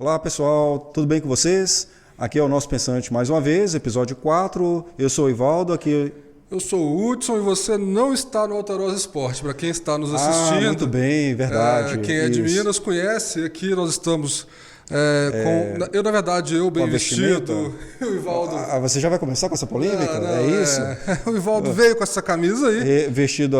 Olá pessoal, tudo bem com vocês? Aqui é o Nosso Pensante mais uma vez, episódio 4. Eu sou o Ivaldo, aqui... Eu sou o Hudson e você não está no Alterosa Esporte. Para quem está nos assistindo... muito bem, verdade. Quem é de Minas conhece, aqui nós estamos com... Eu, na verdade, bem vestido. O Ivaldo... Você já vai começar com essa polêmica? É isso? O Ivaldo veio com essa camisa aí. Vestido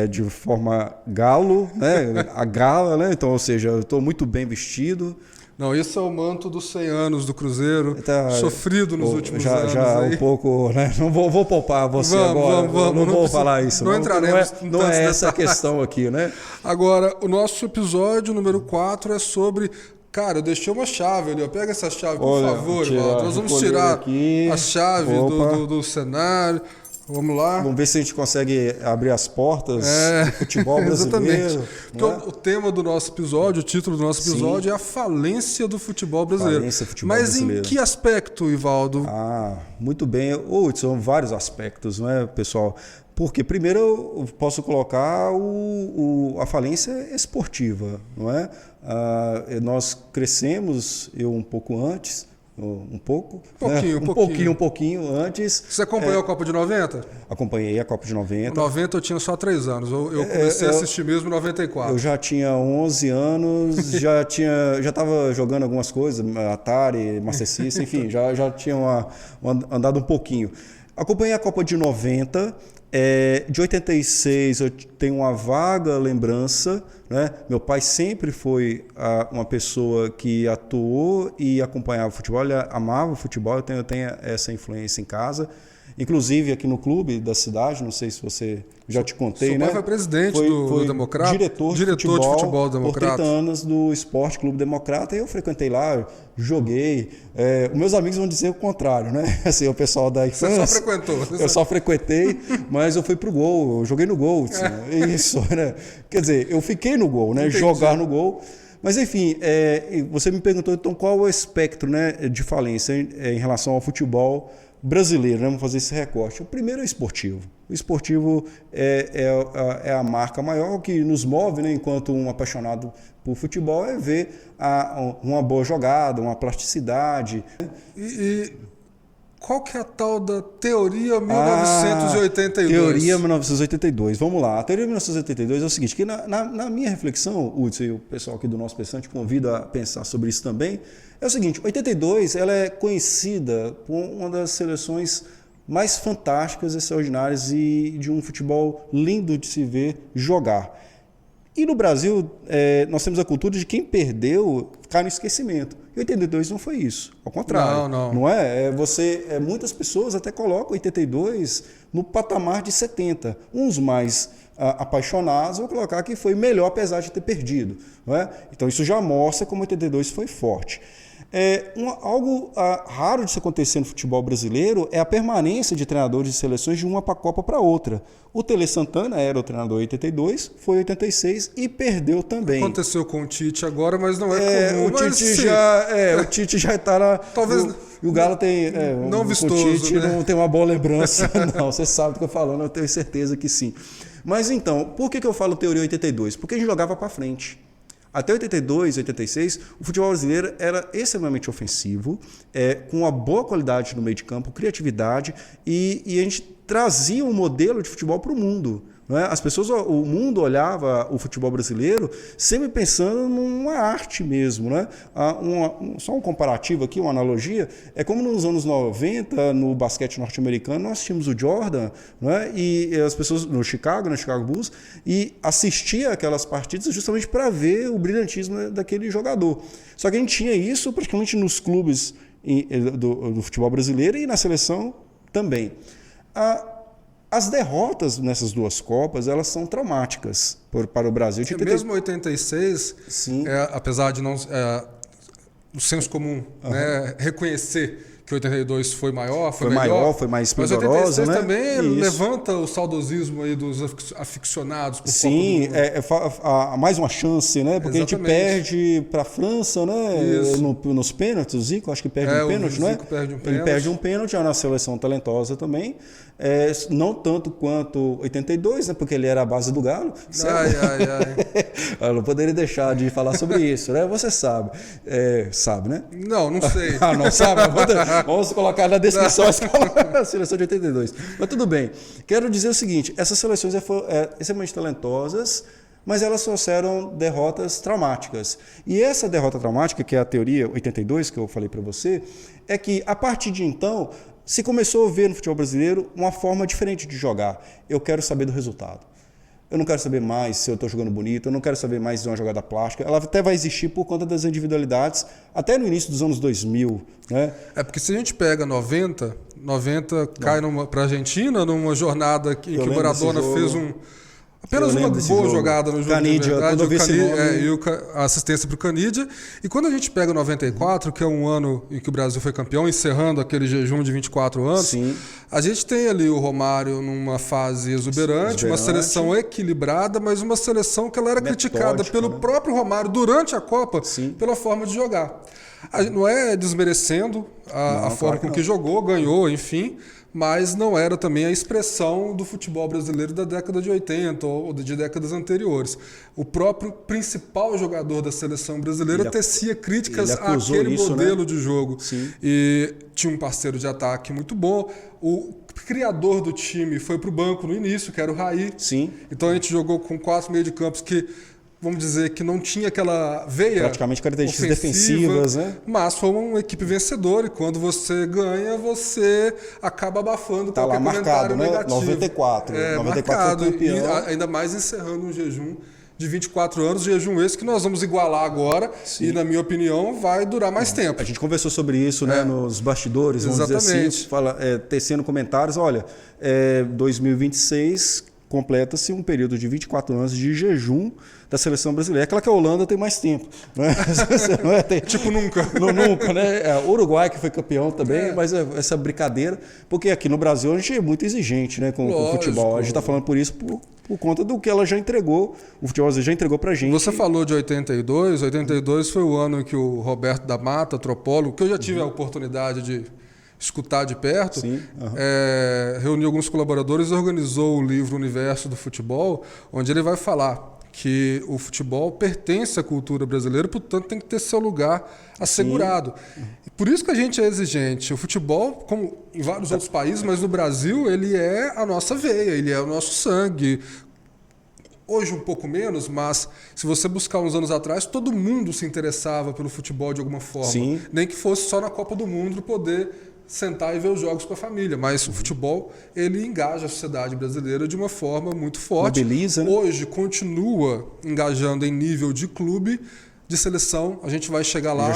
de forma galo, né? A gala, né? Então, ou seja, eu estou muito bem vestido. Não, esse é o manto dos 100 anos do Cruzeiro, sofrido nos últimos anos. Já aí. Um pouco, né? Não vou poupar você agora. Não vou falar isso. Não entraremos não é essa a questão aqui, né? Agora, o nosso episódio número 4 é sobre... Cara, eu deixei uma chave ali, pega essa chave, por favor, Ivaldo. Nós vamos tirar aqui. A chave do cenário. Vamos lá. Vamos ver se a gente consegue abrir as portas do futebol brasileiro. Exatamente. O tema do nosso episódio, o título do nosso episódio é a falência do futebol brasileiro. Mas em que aspecto, Ivaldo? Muito bem. São vários aspectos, não é, pessoal? Porque primeiro eu posso colocar a falência esportiva, não é? Nós crescemos, eu um pouco antes... Um pouquinho antes. Você acompanhou a Copa de 90? Acompanhei a Copa de 90. Em 90 eu tinha só 3 anos. Eu comecei a assistir mesmo em 94. Eu já tinha 11 anos, já estava jogando algumas coisas, Atari, Master System, enfim, já tinha andado um pouquinho. Acompanhei a Copa de 90. De 86 eu tenho uma vaga lembrança, né? Meu pai sempre foi uma pessoa que atuou e acompanhava o futebol, ele amava o futebol, eu tenho essa influência em casa. Inclusive aqui no clube da cidade, não sei se você já te contei, Seu pai foi presidente do Democrata? Diretor de futebol Democrata. Por 30 anos do Esporte Clube Democrata, e eu frequentei lá, joguei. Os meus amigos vão dizer o contrário, né? Assim, o pessoal da infância. Você só frequentou. Eu só frequentei, mas eu fui pro gol, eu joguei no gol. Assim, isso, né? Quer dizer, eu fiquei no gol, né? Entendi. Jogar no gol. Mas enfim, você me perguntou então qual é o espectro, né, de falência em relação ao futebol brasileiro, né? Vamos fazer esse recorte. O primeiro é o esportivo. O esportivo é a marca maior que nos move, né, enquanto um apaixonado por futebol, é ver uma boa jogada, uma plasticidade. E qual que é a tal da teoria 1982? Teoria 1982. Vamos lá. A teoria 1982 é o seguinte, que na minha reflexão, Hudson, e o pessoal aqui do Nosso Pensante convida a pensar sobre isso também, é o seguinte, 82 ela é conhecida por uma das seleções mais fantásticas, extraordinárias e de um futebol lindo de se ver jogar. E no Brasil, nós temos a cultura de quem perdeu cai no esquecimento. E 82 não foi isso. Ao contrário. Não é? Muitas pessoas até colocam 82 no patamar de 70. Uns mais apaixonados vão colocar que foi melhor apesar de ter perdido. Não é? Então isso já mostra como 82 foi forte. Algo raro de se acontecer no futebol brasileiro é a permanência de treinadores de seleções de uma Copa para outra. O Tele Santana era o treinador em 82, foi em 86 e perdeu também. Aconteceu com o Tite agora, mas não é comum. O Tite já está lá. Talvez. E o Galo tem. Não vistoso, o Tite, né? Não tem uma boa lembrança, não. Você sabe do que eu estou falando, eu tenho certeza que sim. Mas então, por que eu falo teoria 82? Porque a gente jogava para frente. Até 82, 86, o futebol brasileiro era extremamente ofensivo, com uma boa qualidade no meio de campo, criatividade, e a gente trazia um modelo de futebol para o mundo. Não é? O mundo olhava o futebol brasileiro sempre pensando numa arte mesmo. Né? Só um comparativo aqui, uma analogia, é como nos anos 90, no basquete norte-americano, nós tínhamos o Jordan, não é? E as pessoas no Chicago Bulls, e assistia aquelas partidas justamente para ver o brilhantismo daquele jogador. Só que a gente tinha isso praticamente nos clubes do futebol brasileiro e na seleção também. As derrotas nessas duas Copas, elas são traumáticas para o Brasil. Mesmo 86, sim. Apesar de não o senso comum, né, reconhecer que 82 foi maior, foi maior, foi mais esplendorosa, mas 86 né? também levanta o saudosismo aí dos aficionados por Sim, mais uma chance, né? Porque Exatamente. a gente perde para a França, né? Nos pênaltis, o Zico acho que perde um pênalti, não é? Ele perde um pênalti, é uma seleção talentosa também. Não tanto quanto 82, né? Porque ele era a base do Galo. Eu não poderia deixar de falar sobre isso, né? Você sabe. Sabe, né? Não sei. Não sabe? Vamos colocar na descrição a seleção de 82. Mas tudo bem. Quero dizer o seguinte, essas seleções foram extremamente talentosas, mas elas trouxeram derrotas traumáticas. E essa derrota traumática, que é a teoria 82, que eu falei para você, é que a partir de então se começou a ver no futebol brasileiro uma forma diferente de jogar. Eu quero saber do resultado. Eu não quero saber mais se eu estou jogando bonito, eu não quero saber mais de uma jogada plástica. Ela até vai existir por conta das individualidades, até no início dos anos 2000. Né? Porque se a gente pega 90 cai para a Argentina numa jornada em que o Maradona fez apenas uma boa jogada no jogo. Canidia, quando eu vi esse nome. E a assistência para o Canidia. E quando a gente pega 94, que é um ano em que o Brasil foi campeão, encerrando aquele jejum de 24 anos, Sim. A gente tem ali o Romário numa fase exuberante, uma seleção equilibrada, mas uma seleção que ela era criticada pelo próprio Romário durante a Copa, pela forma de jogar. Não é desmerecendo a forma com que jogou, ganhou, enfim, mas não era também a expressão do futebol brasileiro da década de 80 ou de décadas anteriores. O próprio principal jogador da seleção brasileira tecia críticas àquele modelo de jogo. Sim. E tinha um parceiro de ataque muito bom. O criador do time foi para o banco no início, que era o Raí. Sim. Então a gente jogou com 4 meio de campos que, vamos dizer, que não tinha aquela veia praticamente características defensivas, né? Mas foi uma equipe vencedora e quando você ganha, você acaba abafando qualquer comentário negativo. 94 marcado, foi campeão. E ainda mais encerrando um jejum de 24 anos, jejum esse que nós vamos igualar agora e, na minha opinião, vai durar mais tempo. A gente conversou sobre isso né, nos bastidores, vamos dizer assim, tecendo comentários. Olha, 2026 completa-se um período de 24 anos de jejum da seleção brasileira. É claro que a Holanda tem mais tempo. Né? Tipo nunca. Nunca, né? O Uruguai que foi campeão também, mas essa brincadeira, porque aqui no Brasil a gente é muito exigente né, com o futebol. A gente está falando por isso por conta do que ela já entregou, o futebol já entregou pra gente. Você falou de 82, 82 foi o ano em que o Roberto da Mata, antropólogo, que eu já tive a oportunidade de escutar de perto, reuniu alguns colaboradores e organizou o livro Universo do Futebol, onde ele vai falar que o futebol pertence à cultura brasileira, portanto tem que ter seu lugar assegurado. E por isso que a gente é exigente. O futebol, como em vários outros países, mas no Brasil, ele é a nossa veia, ele é o nosso sangue. Hoje um pouco menos, mas se você buscar uns anos atrás, todo mundo se interessava pelo futebol de alguma forma. Sim. Nem que fosse só na Copa do Mundo poder sentar e ver os jogos com a família. Mas o futebol, ele engaja a sociedade brasileira de uma forma muito forte. Mobiliza, né? Hoje continua engajando em nível de clube, de seleção. A gente vai chegar lá,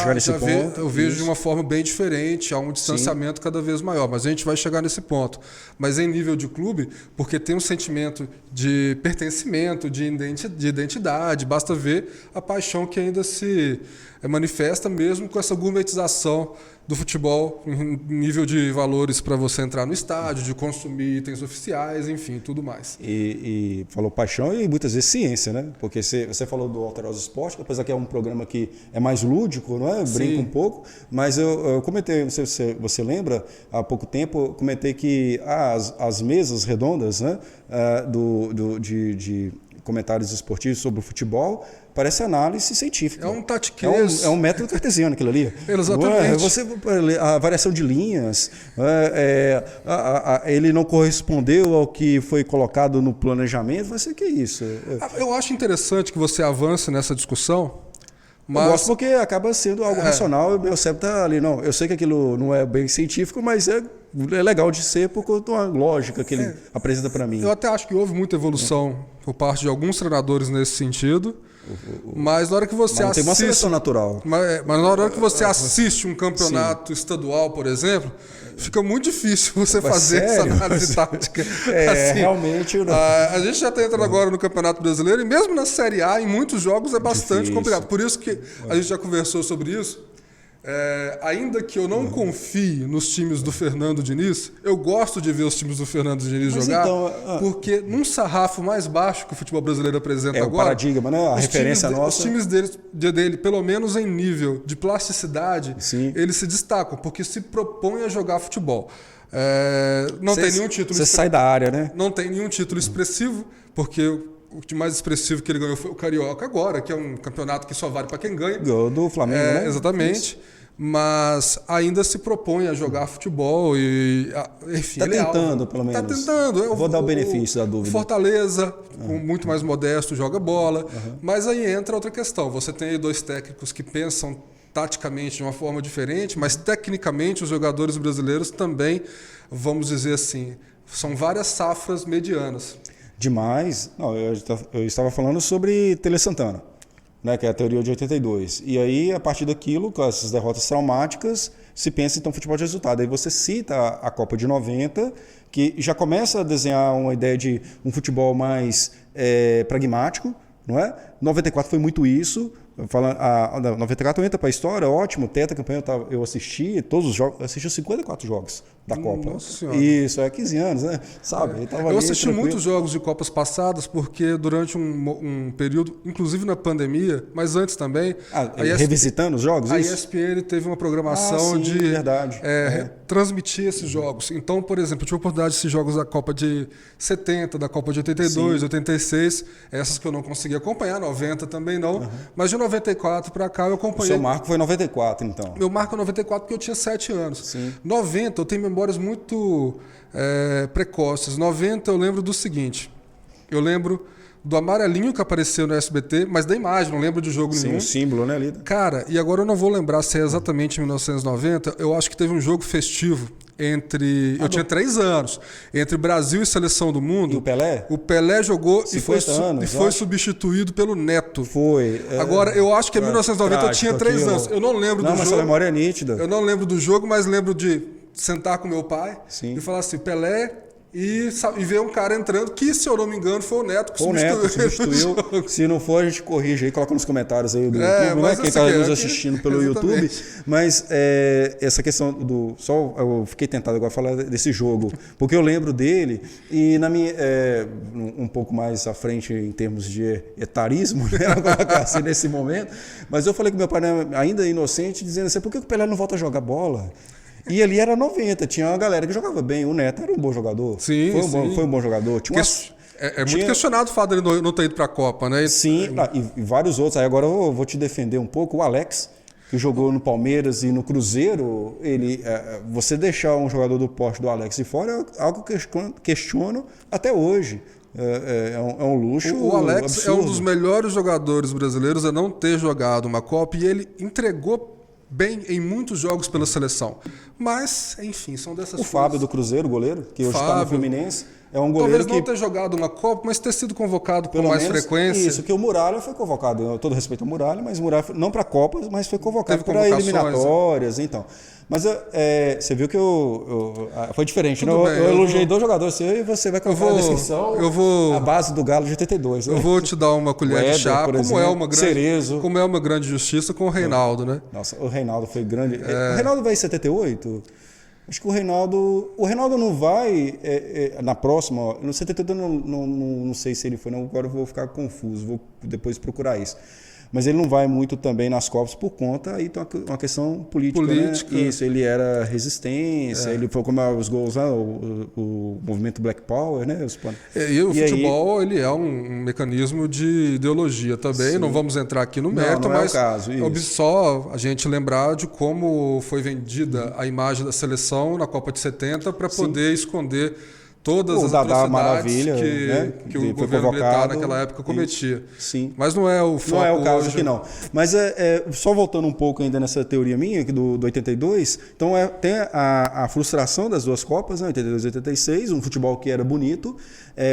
eu vejo de uma forma bem diferente, há um distanciamento cada vez maior, mas a gente vai chegar nesse ponto. Mas em nível de clube, porque tem um sentimento de pertencimento, de identidade, basta ver a paixão que ainda se manifesta mesmo com essa gourmetização do futebol em nível de valores para você entrar no estádio, de consumir itens oficiais, enfim, tudo mais. E falou paixão e muitas vezes ciência, né? Porque você falou do Alterosa Esporte, apesar que é um programa que é mais lúdico, não é? Brinca um pouco, mas eu comentei, não sei se você lembra, há pouco tempo, eu comentei que as mesas redondas né, de comentários esportivos sobre o futebol parece análise científica. É um tatiquês. É um método cartesiano aquilo ali. Exatamente. A variação de linhas, ele não correspondeu ao que foi colocado no planejamento. Você que é isso? Eu acho interessante que você avance nessa discussão. Mas... Eu gosto porque acaba sendo algo racional e o meu cérebro está ali. Não, eu sei que aquilo não é bem científico, mas é legal de ser por conta de uma lógica que ele apresenta para mim. Eu até acho que houve muita evolução por parte de alguns treinadores nesse sentido. Mas na hora que você assiste... tem uma seleção natural. Mas na hora que você assiste um campeonato estadual, por exemplo, fica muito difícil você fazer essa análise tática. Realmente... A gente já está entrando agora no Campeonato Brasileiro e mesmo na Série A, em muitos jogos, é bastante complicado. Por isso que a gente já conversou sobre isso. Ainda que eu não confie nos times do Fernando Diniz, eu gosto de ver os times do Fernando Diniz jogar, porque num sarrafo mais baixo que o futebol brasileiro apresenta agora... É o paradigma, né? A referência nossa... Os times dele, pelo menos em nível de plasticidade, eles se destacam, porque se propõem a jogar futebol. Não tem nenhum título... Você sai da área, né? Não tem nenhum título expressivo, porque... O que mais expressivo que ele ganhou foi o Carioca agora, que é um campeonato que só vale para quem ganha. Ganhou do Flamengo, né? Exatamente. Mas ainda se propõe a jogar futebol e... Enfim, está tentando, pelo menos. Está tentando. Eu vou dar o benefício da dúvida. Fortaleza, muito mais modesto, joga bola. Mas aí entra outra questão. Você tem aí 2 técnicos que pensam taticamente de uma forma diferente, mas tecnicamente os jogadores brasileiros também, vamos dizer assim, são várias safras medianas. Demais. Não, eu estava falando sobre Tele Santana, né, que é a teoria de 82. E aí, a partir daquilo, com essas derrotas traumáticas, se pensa então futebol de resultado. Aí você cita a Copa de 90, que já começa a desenhar uma ideia de um futebol mais pragmático, não é? 94 foi muito isso. A 94 entra para a história, ótimo, tetracampeão, eu assisti todos os jogos, assisti 54 jogos da Copa. Nossa Senhora. Isso, 15 anos, né? Sabe? Eu assisti muitos jogos de Copas passadas, porque durante um período, inclusive na pandemia, mas antes também... revisitando os jogos? A ESPN teve uma programação de transmitir esses jogos. Então, por exemplo, eu tive a oportunidade de assistir jogos da Copa de 70, da Copa de 82, 86, essas que eu não consegui acompanhar, 90 também não, mas de 94 para cá eu acompanhei. O seu marco foi 94, então? Meu marco é 94 porque eu tinha 7 anos. Sim. 90, eu tenho memórias muito precoces. 90 eu lembro do seguinte, eu lembro do amarelinho que apareceu no SBT, mas da imagem, não lembro de jogo nenhum. Sim, o símbolo, né, ali. Cara, e agora eu não vou lembrar se é exatamente em 1990, eu acho que teve um jogo festivo entre... Eu tinha 3 anos. Entre Brasil e Seleção do Mundo. E o Pelé? O Pelé jogou e foi substituído pelo Neto. Foi. Agora, eu acho que em 1990 eu tinha 3 anos. Eu não lembro do jogo. Não, mas sua memória é nítida. Eu não lembro do jogo, mas lembro de sentar com meu pai e falar assim, Pelé... E ver um cara entrando, que se eu não me engano foi o Neto que substituiu. Se não for, a gente corrige aí, coloca nos comentários aí do YouTube, né? Quem está nos assistindo pelo YouTube. Mas essa questão do... eu fiquei tentado agora falar desse jogo, porque eu lembro dele e na minha, um pouco mais à frente em termos de etarismo, né? Assim, nesse momento. Mas eu falei com meu pai, ainda inocente, dizendo assim, por que o Pelé não volta a jogar bola? E ali era 90, tinha uma galera que jogava bem. O Neto era um bom jogador. Sim, foi um bom jogador. Muito questionado o fato dele não ter ido para a Copa, né? Sim, e vários outros. Aí agora eu vou te defender um pouco. O Alex, que jogou no Palmeiras e no Cruzeiro, você deixar um jogador do porte do Alex de fora é algo que eu questiono até hoje. É um luxo. O Alex absurdo. É um dos melhores jogadores brasileiros a não ter jogado uma Copa e ele entregou bem em muitos jogos pela seleção. Mas, enfim, são dessas coisas. O Fábio do Cruzeiro, goleiro, que hoje está no Fluminense, é um goleiro talvez não ter jogado uma Copa, mas ter sido convocado com mais frequência. Isso, que o Muralha foi convocado. Eu todo respeito ao Muralha, mas o Muralha não para Copas, mas foi convocado para eliminatórias. Então. Mas você viu que foi diferente, né? Eu elogiei 2 jogadores e você vai colocar na descrição a base do Galo de 82. Eu vou te dar uma colher de chá, como é uma grande justiça com o Reinaldo, né? Nossa, o Reinaldo foi grande. O Reinaldo vai em 78? Acho que o Reinaldo não vai na próxima. No 78 não sei se ele foi, não. Agora eu vou ficar confuso, vou depois procurar isso. Mas ele não vai muito também nas Copas por conta, aí tem uma questão política. Né? Isso, ele era resistência, ele foi como os gols lá, o movimento Black Power, né? E o futebol aí, ele é um mecanismo de ideologia também, não vamos entrar aqui no mérito, mas só a gente lembrar de como foi vendida a imagem da seleção na Copa de 70 para poder esconder todas as atrocidades que o governo militar naquela época cometia. Sim. Mas não é o foco. Não é o caso hoje. aqui, não. Mas só voltando um pouco ainda nessa teoria minha do 82, então tem a frustração das 2 Copas, né, 82 e 86, um futebol que era bonito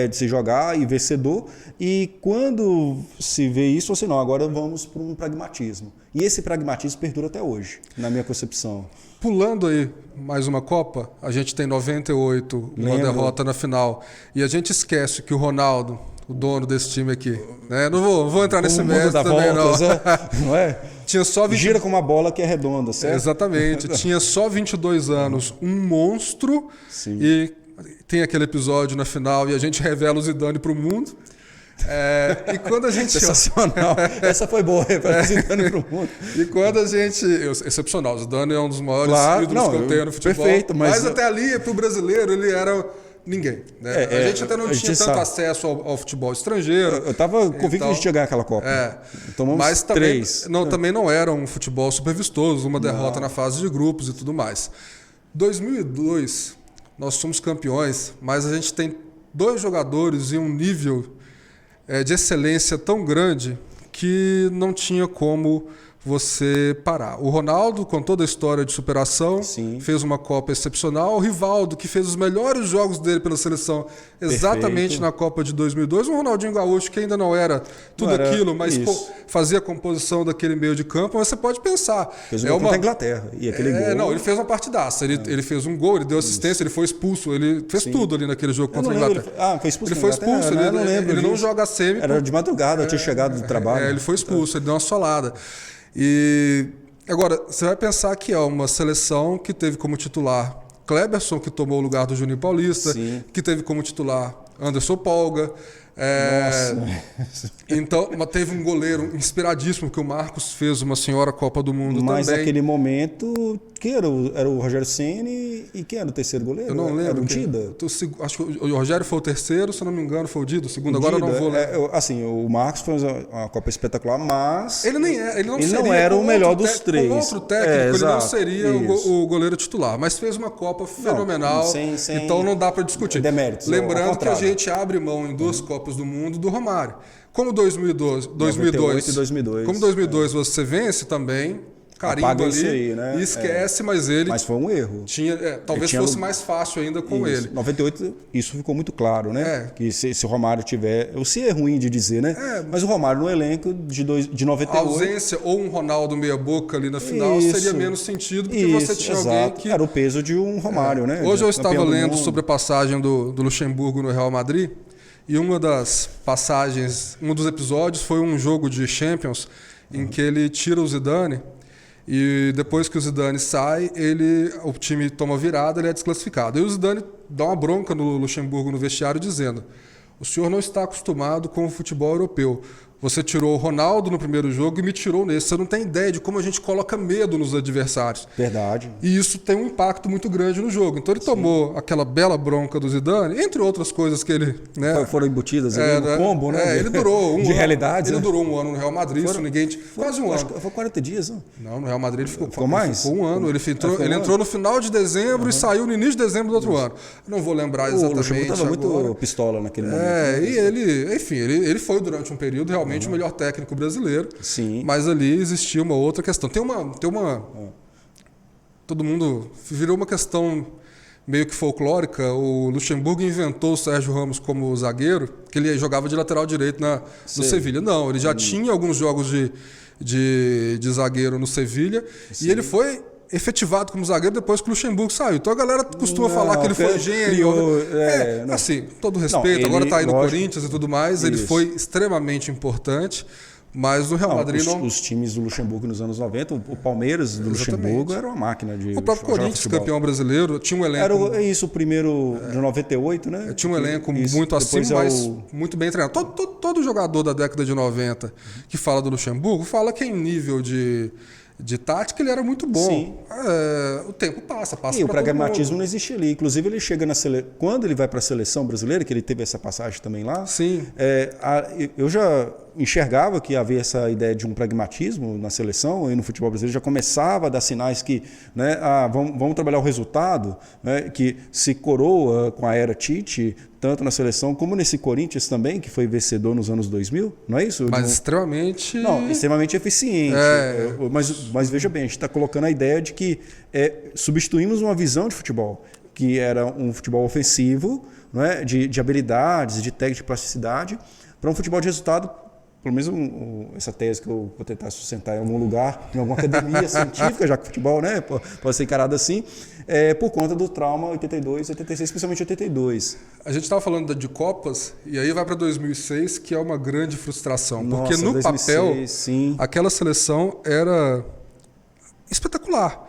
de se jogar e vencedor, e quando se vê isso, assim, não, agora vamos para um pragmatismo. E esse pragmatismo perdura até hoje, na minha concepção. Pulando aí mais uma Copa, a gente tem 98, uma derrota na final, e a gente esquece que o Ronaldo o dono desse time aqui. Né? Não vou entrar nesse mundo mérito dá também, voltas, não. Não é? Tinha só Gira com uma bola que é redonda, certo? Exatamente. Tinha só 22 anos, um monstro. Sim. E tem aquele episódio na final e a gente revela o Zidane para o mundo. E quando a gente... Sensacional. Essa foi boa, para o Zidane para o mundo. E quando a gente... Excepcional, o Zidane é um dos maiores ídolos que eu tenho no futebol. Perfeito, mas até ali, para o brasileiro, ele era... Ninguém. Né? A gente até não tinha tanto acesso ao futebol estrangeiro. Eu estava convicto que a gente ia ganhar aquela Copa. Tomamos mas também, 3. Também não era um futebol super vistoso, uma derrota na fase de grupos e tudo mais. 2002, nós somos campeões, mas a gente tem 2 jogadores e um nível de excelência tão grande que não tinha como você parar. O Ronaldo, com toda a história de superação, fez uma Copa excepcional. O Rivaldo, que fez os melhores jogos dele pela seleção exatamente na Copa de 2002. O Ronaldinho Gaúcho, que ainda não era tudo aquilo, mas fazia a composição daquele meio de campo. Mas você pode pensar... Fez um gol contra a Inglaterra. E aquele gol... Não, ele fez uma partidaça. Ele fez um gol, ele deu assistência, ele foi expulso. Ele fez tudo ali naquele jogo contra a Inglaterra. Foi expulso. Ele foi expulso. Eu não lembro. Ele não joga a semi. Era de madrugada, eu tinha chegado do trabalho. Ele foi expulso, ele deu uma solada. E agora, você vai pensar que é uma seleção que teve como titular Kleberson, que tomou o lugar do Juninho Paulista, que teve como titular Anderson Polga. Então, teve um goleiro inspiradíssimo, que o Marcos fez uma senhora Copa do Mundo também. Mas naquele momento, quem era o Rogério Ceni e quem era o terceiro goleiro? Eu não lembro. Era o Dida? Acho que o Rogério foi o terceiro, se eu não me engano, foi o Dida. O segundo, agora eu não vou lembrar. Assim, o Marcos fez uma Copa espetacular, mas... Ele não era o melhor dos 3. Com outro técnico, ele não seria o goleiro titular, mas fez uma Copa fenomenal, então não dá para discutir. Deméritos. Lembrando que a gente abre mão em 2 Copas do Mundo do Romário. Como 2002, como 2002 você vence também, carimbo ali, isso aí, né? E esquece, mas foi um erro. Talvez fosse mais fácil ainda com ele. 98, isso ficou muito claro, né? Que se o Romário tiver... Se é ruim de dizer, né? Mas o Romário no elenco de 98... A ausência ou um Ronaldo meia-boca ali na final seria menos sentido, porque você tinha alguém que... Era o peso de um Romário, né? Hoje eu estava lendo sobre a passagem do Luxemburgo no Real Madrid, e uma das passagens, um dos episódios foi um jogo de Champions em que ele tira o Zidane e depois que o Zidane sai, o time toma virada, ele é desclassificado. E o Zidane dá uma bronca no Luxemburgo no vestiário dizendo: o senhor não está acostumado com o futebol europeu. Você tirou o Ronaldo no primeiro jogo e me tirou nesse. Você não tem ideia de como a gente coloca medo nos adversários. Verdade. E isso tem um impacto muito grande no jogo. Então ele tomou aquela bela bronca do Zidane, entre outras coisas que ele... Né, foram embutidas ali no combo, né? Ele durou um de ano. Realidade. Ele durou um ano no Real Madrid, isso ninguém... Quase um ano. Foi 40 dias, não? Não, no Real Madrid ele ficou mais? Ficou um ano. Ele entrou no final de dezembro e saiu no início de dezembro do outro ano. Não vou lembrar exatamente. O Luxemburgo estava muito pistola naquele momento. E ele foi durante um período realmente o melhor técnico brasileiro. Sim. Mas ali existia uma outra questão. Todo mundo virou uma questão meio que folclórica. O Luxemburgo inventou o Sérgio Ramos como zagueiro, que ele jogava de lateral direito no Sevilha. Não, ele já tinha alguns jogos de zagueiro no Sevilha. E ele foi efetivado como zagueiro depois que o Luxemburgo saiu. Então a galera costuma falar que ele foi gênio. Assim, todo respeito, agora está aí no Corinthians e tudo mais, ele foi extremamente importante. Mas o Real Madrid os times do Luxemburgo nos anos 90, o Palmeiras do Luxemburgo era uma máquina de... O próprio Corinthians, campeão brasileiro, tinha um elenco... Era isso, o primeiro de 98, né? Tinha um elenco muito acima, mas muito bem treinado. Todo jogador da década de 90 que fala do Luxemburgo fala que em nível de tática ele era muito bom. Sim. O tempo passa e o pragmatismo não existia ali. Inclusive ele chega quando ele vai para a seleção brasileira, que ele teve essa passagem também lá, eu já enxergava que havia essa ideia de um pragmatismo na seleção e no futebol brasileiro, já começava a dar sinais que, né, vamos trabalhar o resultado, né, que se coroa com a era Tite, tanto na seleção como nesse Corinthians também, que foi vencedor nos anos 2000, não é isso? Mas extremamente... Não, extremamente eficiente. Mas veja bem, a gente está colocando a ideia de que substituímos uma visão de futebol, que era um futebol ofensivo, não é? de habilidades, de técnica, de plasticidade, para um futebol de resultado pelo menos essa tese que eu vou tentar sustentar em algum lugar, em alguma academia científica, já que o futebol, né, pode ser encarado assim, por conta do trauma 82, 86, especialmente 82. A gente estava falando de Copas, e aí vai para 2006, que é uma grande frustração. Porque no 2006, papel, sim. aquela seleção era espetacular.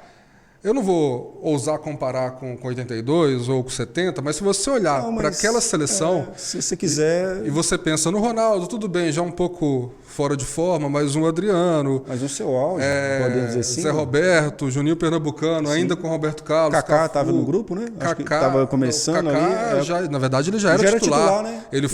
Eu não vou ousar comparar com 82 ou com 70, mas se você olhar para aquela seleção, se você quiser... E você pensa no Ronaldo, tudo bem, já um pouco fora de forma, mas um Adriano... Mas o seu auge, podemos dizer assim. Zé Roberto, Juninho Pernambucano, ainda com Roberto Carlos. Kaká estava no grupo, né? Kaká estava começando ali. Na verdade, ele já era titular. Né? Ele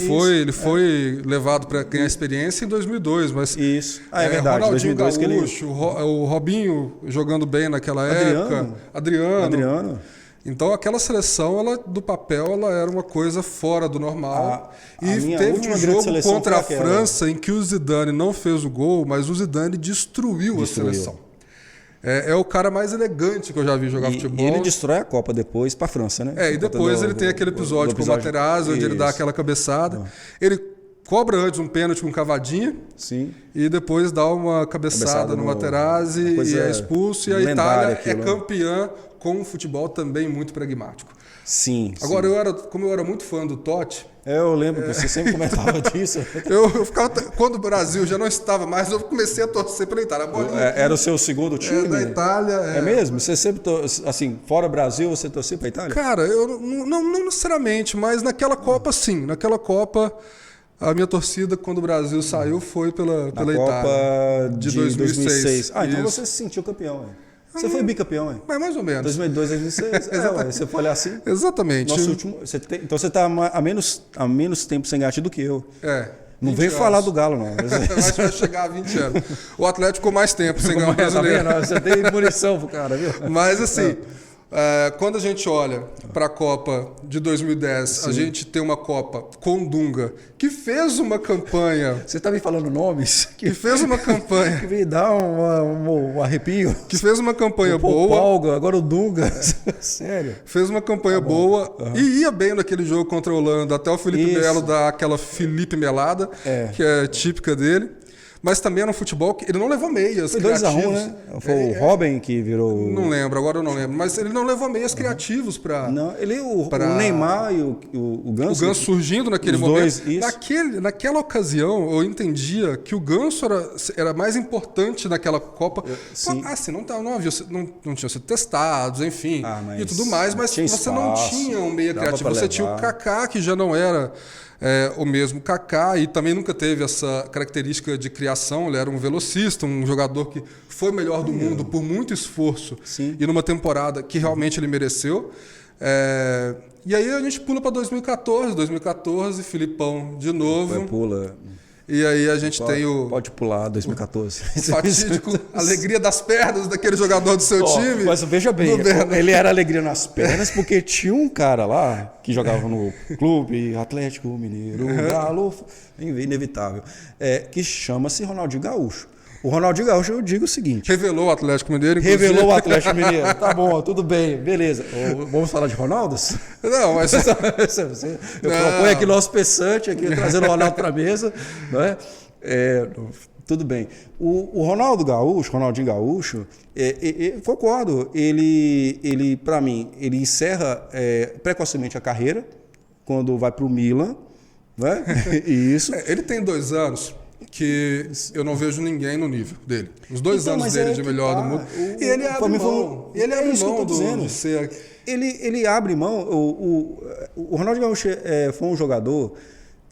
foi levado para ganhar experiência em 2002, mas... Isso. É verdade, Ronaldinho 2002 Gaúcho, o Robinho jogando bem naquela época. Adriano. Então aquela seleção, do papel, ela era uma coisa fora do normal. E teve um jogo contra a França em que o Zidane não fez o gol, mas o Zidane destruiu a seleção. É o cara mais elegante que eu já vi jogar futebol. E ele destrói a Copa depois para a França, né? E depois ele tem aquele episódio com o Materazzi, onde ele dá aquela cabeçada. Ele cobra antes um pênalti com cavadinha. Sim. E depois dá uma cabeçada no Materazzi e é expulso. E a Itália é campeã com um futebol também muito pragmático. Sim. Agora, como eu era muito fã do Totti... Eu lembro que você sempre comentava disso. eu ficava, quando o Brasil já não estava mais, eu comecei a torcer pela Itália. Era o seu segundo time? Da Itália. É mesmo? Você sempre, assim, fora o Brasil, você torcia para a Itália? Cara, eu não necessariamente, mas naquela Copa, sim. Naquela Copa... A minha torcida, quando o Brasil saiu, foi pela Itália. Copa de 2006. Então Isso. você se sentiu campeão, hein? Você foi bicampeão, hein? Mas mais ou menos. 2002, 2006. Você foi olhar assim? Exatamente. Nosso último, então você está há menos tempo sem gato do que eu. Não vem anos. Falar do Galo, não. Vai chegar a 20 anos. O Atlético ficou mais tempo sem ganhar o brasileiro. Você tem munição pro cara, viu? Mas assim... quando a gente olha para a Copa de 2010, sim, a gente tem uma Copa com Dunga, que fez uma campanha... Você está me falando nomes? Que fez uma campanha... que me dá um arrepio. Que fez uma campanha boa... Paulo, agora o Dunga. Sério. Fez uma campanha boa e ia bem naquele jogo contra a Holanda, até o Felipe Melo dar aquela Felipe Melada, que é típica dele. Mas também era um futebol que ele não levou meias criativos. 2-1, né? Foi o Robin que virou... Não lembro, agora eu não lembro. Mas ele não levou meias criativos para... Não, o Neymar e o Ganso... O Ganso surgindo naquele momento. Dois, isso. Naquela ocasião, eu entendia que o Ganso era mais importante naquela Copa. Sim. Não tinham sido testados, enfim, e tudo mais. Mas você não tinha um meia criativo. Você tinha o Kaká, que já não era... o mesmo Kaká, e também nunca teve essa característica de criação. Ele era um velocista, um jogador que foi o melhor do mundo por muito esforço. Sim. E numa temporada que realmente ele mereceu. E aí a gente pula para 2014, Filipão de novo. Pula. E aí a gente tem o... Pode pular, 2014. O fatídico alegria das pernas daquele jogador do seu time. Mas veja bem, ele era alegria nas pernas porque tinha um cara lá que jogava no clube Atlético Mineiro, Galo, inevitável, que chama-se Ronaldinho Gaúcho. O Ronaldinho Gaúcho, eu digo o seguinte... Revelou o Atlético Mineiro, inclusive. Revelou o Atlético Mineiro. Tá bom, tudo bem, beleza. Vamos falar de Ronaldos? Não, mas... Eu proponho aqui nosso pensante, aqui, trazendo o Ronaldo para a mesa. Não é? Tudo bem. O Ronaldinho Gaúcho, concordo, ele para mim, ele encerra precocemente a carreira, quando vai para o Milan. Né? Isso. Ele tem 2 anos... que eu não vejo ninguém no nível dele. Os 2 anos dele de melhor do mundo. E ele abre mão. Ele abre mão de ser... Ele abre mão. O Ronaldo Gaúcho foi um jogador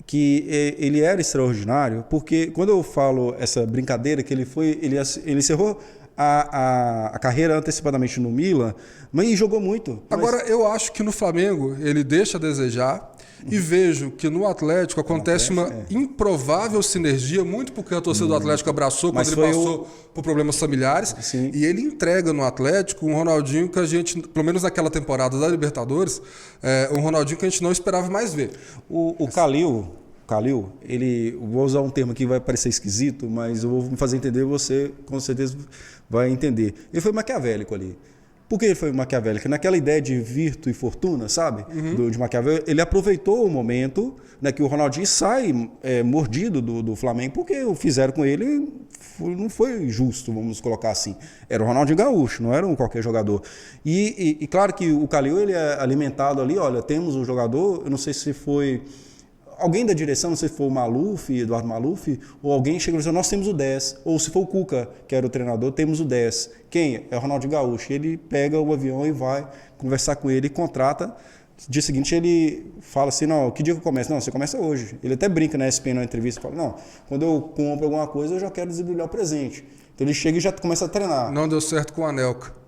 que ele era extraordinário, porque quando eu falo essa brincadeira que ele encerrou a carreira antecipadamente no Milan, mas jogou muito. Agora, eu acho que no Flamengo ele deixa a desejar. E vejo que no Atlético acontece uma improvável sinergia, muito porque a torcida do Atlético abraçou quando ele passou por problemas familiares. Sim. E ele entrega no Atlético um Ronaldinho que a gente, pelo menos naquela temporada da Libertadores, um Ronaldinho que a gente não esperava mais ver. O Calil, vou usar um termo que vai parecer esquisito, mas eu vou me fazer entender, você com certeza vai entender. Ele foi maquiavélico ali. Por que ele foi maquiavélico? Naquela ideia de virtude e fortuna, sabe? De Maquiavel, ele aproveitou o momento, né, que o Ronaldinho sai mordido do Flamengo, porque o fizeram com ele não foi justo, vamos colocar assim. Era o Ronaldinho Gaúcho, não era qualquer jogador. E claro que o Calil, ele é alimentado ali, olha, temos um jogador, eu não sei se foi alguém da direção, não sei se foi o Maluf, Eduardo Maluf, ou alguém chegou e disse, nós temos o 10. Ou se for o Cuca, que era o treinador, temos o 10. Quem? É o Ronaldinho Gaúcho. Ele pega o avião e vai conversar com ele e contrata. Dia seguinte ele fala assim, não, que dia que eu começo? Não, você começa hoje. Ele até brinca na ESPN na entrevista, fala, não, quando eu compro alguma coisa eu já quero desembrulhar o presente. Então ele chega e já começa a treinar. Não deu certo com o Anelka.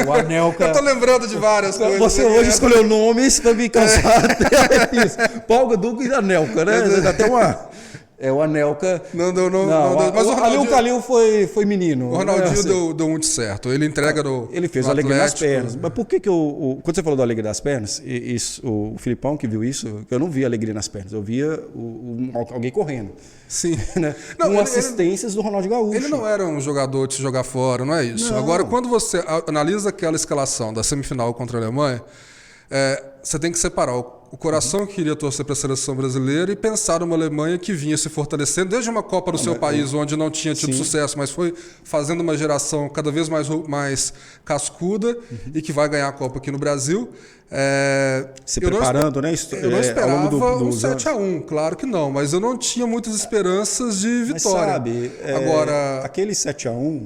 O Anelka. Eu tô lembrando de várias coisas. Você hoje escolheu nomes para me cansar até isso. Paulo Duque e Anelka, né? Até uma... o Anelka... Não deu. Mas o Calil foi menino. O Ronaldinho deu muito certo. Ele entrega no Ele fez o Alegria nas Pernas. Mas por que quando você falou do Alegria das Pernas, o Filipão que viu isso, eu não via Alegria nas Pernas, eu via alguém correndo. Sim. Né? Com assistências do Ronaldinho Gaúcho. Ele não era um jogador de se jogar fora, não é isso. Não. Agora, quando você analisa aquela escalação da semifinal contra a Alemanha, você tem que separar o coração que queria torcer para a seleção brasileira e pensar numa Alemanha que vinha se fortalecendo desde uma Copa do seu país, onde não tinha tido sucesso, mas foi fazendo uma geração cada vez mais cascuda e que vai ganhar a Copa aqui no Brasil. Se preparando, né? Eu não esperava um 7-1, claro que não, mas eu não tinha muitas esperanças de vitória. Mas sabe, agora, aquele 7-1...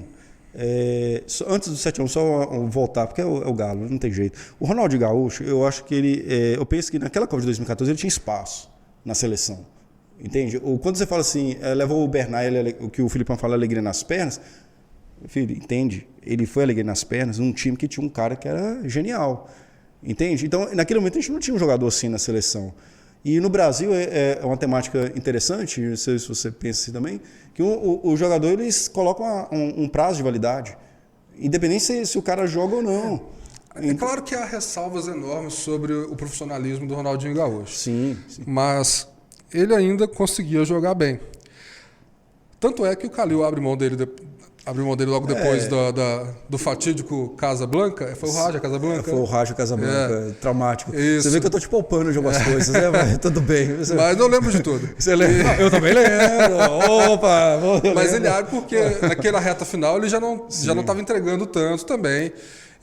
antes do 7-1, só voltar, porque é o Galo, não tem jeito. O Ronaldinho Gaúcho, eu acho que ele... eu penso que naquela Copa de 2014 ele tinha espaço na seleção. Entende? Quando você fala assim, levou o Bernard, o que o Filipão fala, alegria nas pernas, filho, entende? Ele foi alegria nas pernas num time que tinha um cara que era genial. Entende? Então, naquele momento a gente não tinha um jogador assim na seleção. E no Brasil é uma temática interessante, não sei se você pensa assim também, que o jogador, eles colocam um prazo de validade, independente se o cara joga ou não. É claro que há ressalvas enormes sobre o profissionalismo do Ronaldinho Gaúcho. Sim. Mas ele ainda conseguia jogar bem. Tanto é que o Calil abre mão dele logo depois do fatídico Casablanca. Foi o Raja Casablanca? Foi o Raja Casablanca, traumático. Isso. Você vê que eu tô te poupando de algumas coisas, né? Mas tudo bem. Mas eu lembro de tudo. Você lembra? Eu também lembro. Opa! Mas ele abre porque naquela reta final ele já não estava entregando tanto também.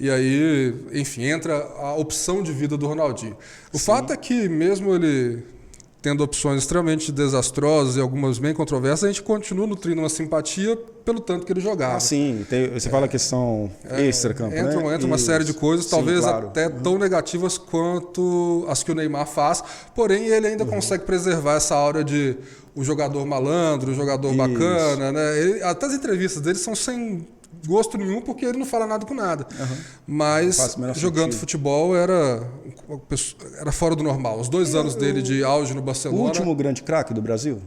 E aí, enfim, entra a opção de vida do Ronaldinho. O fato é que mesmo ele tendo opções extremamente desastrosas e algumas bem controversas, a gente continua nutrindo uma simpatia pelo tanto que ele jogava. Sim. Você fala a questão extra-campo, né? Entra uma série de coisas, talvez até tão negativas quanto as que o Neymar faz, porém ele ainda consegue preservar essa aura de o jogador malandro, o jogador bacana, né? Até as entrevistas dele são sem gosto nenhum, porque ele não fala nada com nada. Mas jogando futebol era fora do normal. Os 2 anos dele de auge no Barcelona... O último grande craque do Brasil,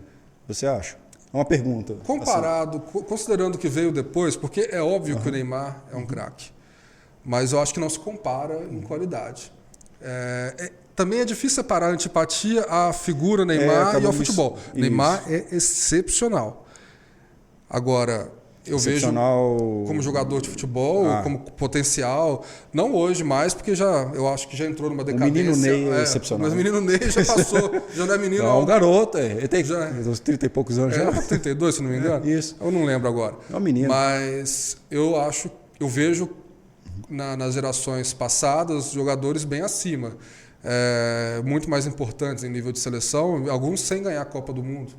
você acha? É uma pergunta. Comparado, considerando que veio depois, porque é óbvio que o Neymar é um craque, mas eu acho que não se compara em qualidade. Também é difícil separar a antipatia à figura Neymar e ao futebol. Neymar é excepcional. Agora... Eu vejo como jogador de futebol, como potencial, não hoje mais, porque eu acho que já entrou numa decadência. O menino Ney é excepcional. Mas o menino Ney já passou, já não é menino. Não, é um garoto, ele tem uns 30 e poucos anos já. 32, se não me engano. Isso. Eu não lembro agora. É um menino. Mas eu vejo nas gerações passadas jogadores bem acima, muito mais importantes em nível de seleção, alguns sem ganhar a Copa do Mundo.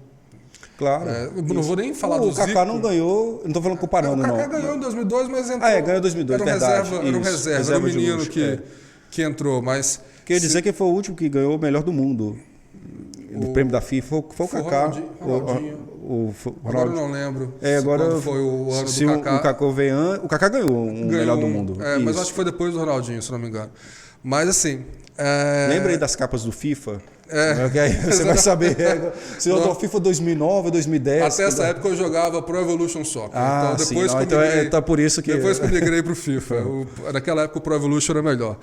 Claro. Não vou nem falar do Zico. O Kaká não ganhou, não estou falando comparando, não. O Kaká ganhou em 2002, mas entrou. Ganhou em 2002, verdade. Era um reserva, era um menino que entrou, mas... Quer dizer que foi o último que ganhou o melhor do mundo, do prêmio da FIFA, foi o Kaká. Agora eu não lembro agora foi o ano do Kaká. O Kaká ganhou melhor do mundo. Mas acho que foi depois do Ronaldinho, se não me engano. Mas assim... Lembra aí das capas do FIFA? Aí você vai saber. Se eu tô FIFA 2009, 2010. Até essa época eu jogava Pro Evolution Soccer. Então depois então por isso que... Depois que eu migrei pro FIFA. Naquela época o Pro Evolution era melhor.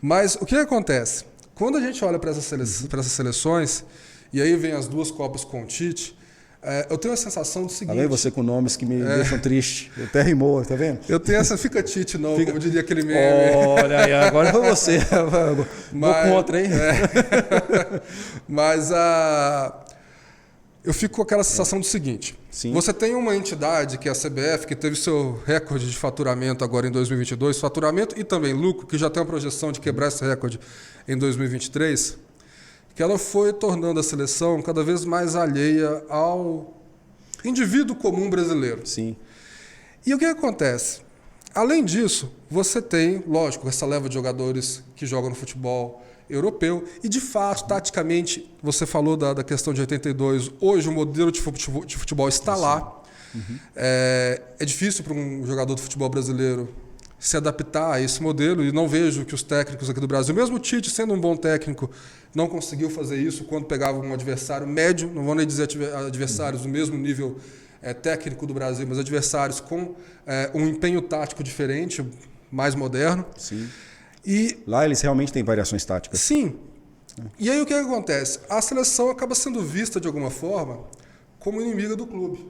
Mas o que acontece? Quando a gente olha para essas seleções, e aí vem as 2 Copas com o Tite, eu tenho a sensação do seguinte... Tá vendo você com nomes que me deixam triste? Até rimou, tá vendo? Eu tenho essa... Fica Tite, não, como diria aquele meme. Olha aí, agora foi você. Vou contra, hein? Mas eu fico com aquela sensação do seguinte. Sim. Você tem uma entidade, que é a CBF, que teve seu recorde de faturamento agora em 2022, faturamento e também lucro, que já tem uma projeção de quebrar esse recorde em 2023, que ela foi tornando a seleção cada vez mais alheia ao indivíduo comum brasileiro. Sim. E o que acontece? Além disso, você tem, lógico, essa leva de jogadores que jogam no futebol europeu e, de fato, taticamente, você falou da questão de 82, hoje o modelo de futebol está lá. Uhum. É difícil para um jogador do futebol brasileiro se adaptar a esse modelo e não vejo que os técnicos aqui do Brasil, mesmo o Tite sendo um bom técnico, não conseguiu fazer isso quando pegava um adversário médio, não vou nem dizer adversários do mesmo nível técnico do Brasil, mas adversários com um empenho tático diferente, mais moderno. Sim. E lá eles realmente têm variações táticas. Sim. E aí o que acontece? A seleção acaba sendo vista de alguma forma como inimiga do clube.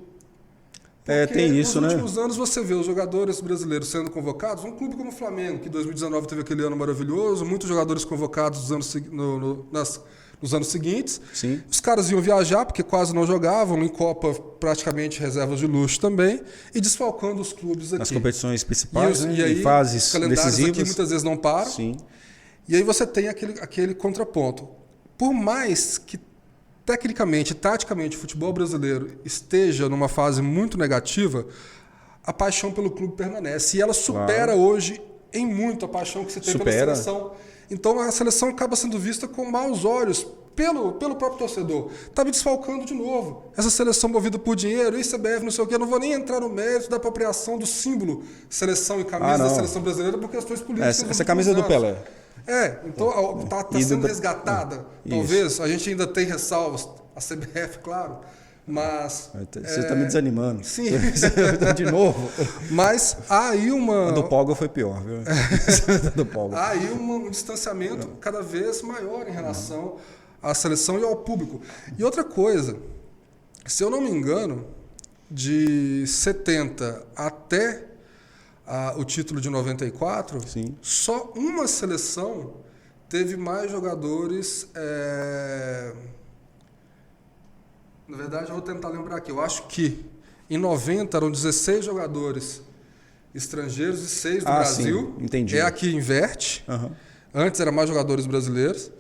Porque tem isso, né? Nos últimos anos você vê os jogadores brasileiros sendo convocados, um clube como o Flamengo, que em 2019 teve aquele ano maravilhoso, muitos jogadores convocados nos anos seguintes. Sim. Os caras iam viajar, porque quase não jogavam, em Copa praticamente reservas de luxo também, e desfalcando os clubes aqui. Nas competições principais, e aí, fases os calendários decisivas. Aqui muitas vezes não param. Sim. E aí você tem aquele contraponto. Por mais que tecnicamente, taticamente, o futebol brasileiro esteja numa fase muito negativa, a paixão pelo clube permanece. E ela supera hoje em muito a paixão que se tem pela seleção. Então a seleção acaba sendo vista com maus olhos pelo próprio torcedor. Está me desfalcando de novo. Essa seleção movida por dinheiro, e CBF, não sei o quê. Eu não vou nem entrar no mérito da apropriação do símbolo seleção e camisa da seleção brasileira por questões políticas. Essa camisa do Pelé. Então está sendo resgatada. Talvez a gente ainda tem ressalvas, a CBF, claro, mas... Você está me desanimando. Sim. De novo. Mas há aí uma... A do Pogba foi pior, viu? Do Pogba. Há aí um distanciamento cada vez maior em relação à seleção e ao público. E outra coisa, se eu não me engano, de 70 até... o título de 94, sim, só uma seleção teve mais jogadores... Na verdade, eu vou tentar lembrar aqui. Eu acho que em 90 eram 16 jogadores estrangeiros e 6 do Brasil. Sim, entendi. Aqui inverte. Uhum. Antes era mais jogadores brasileiros.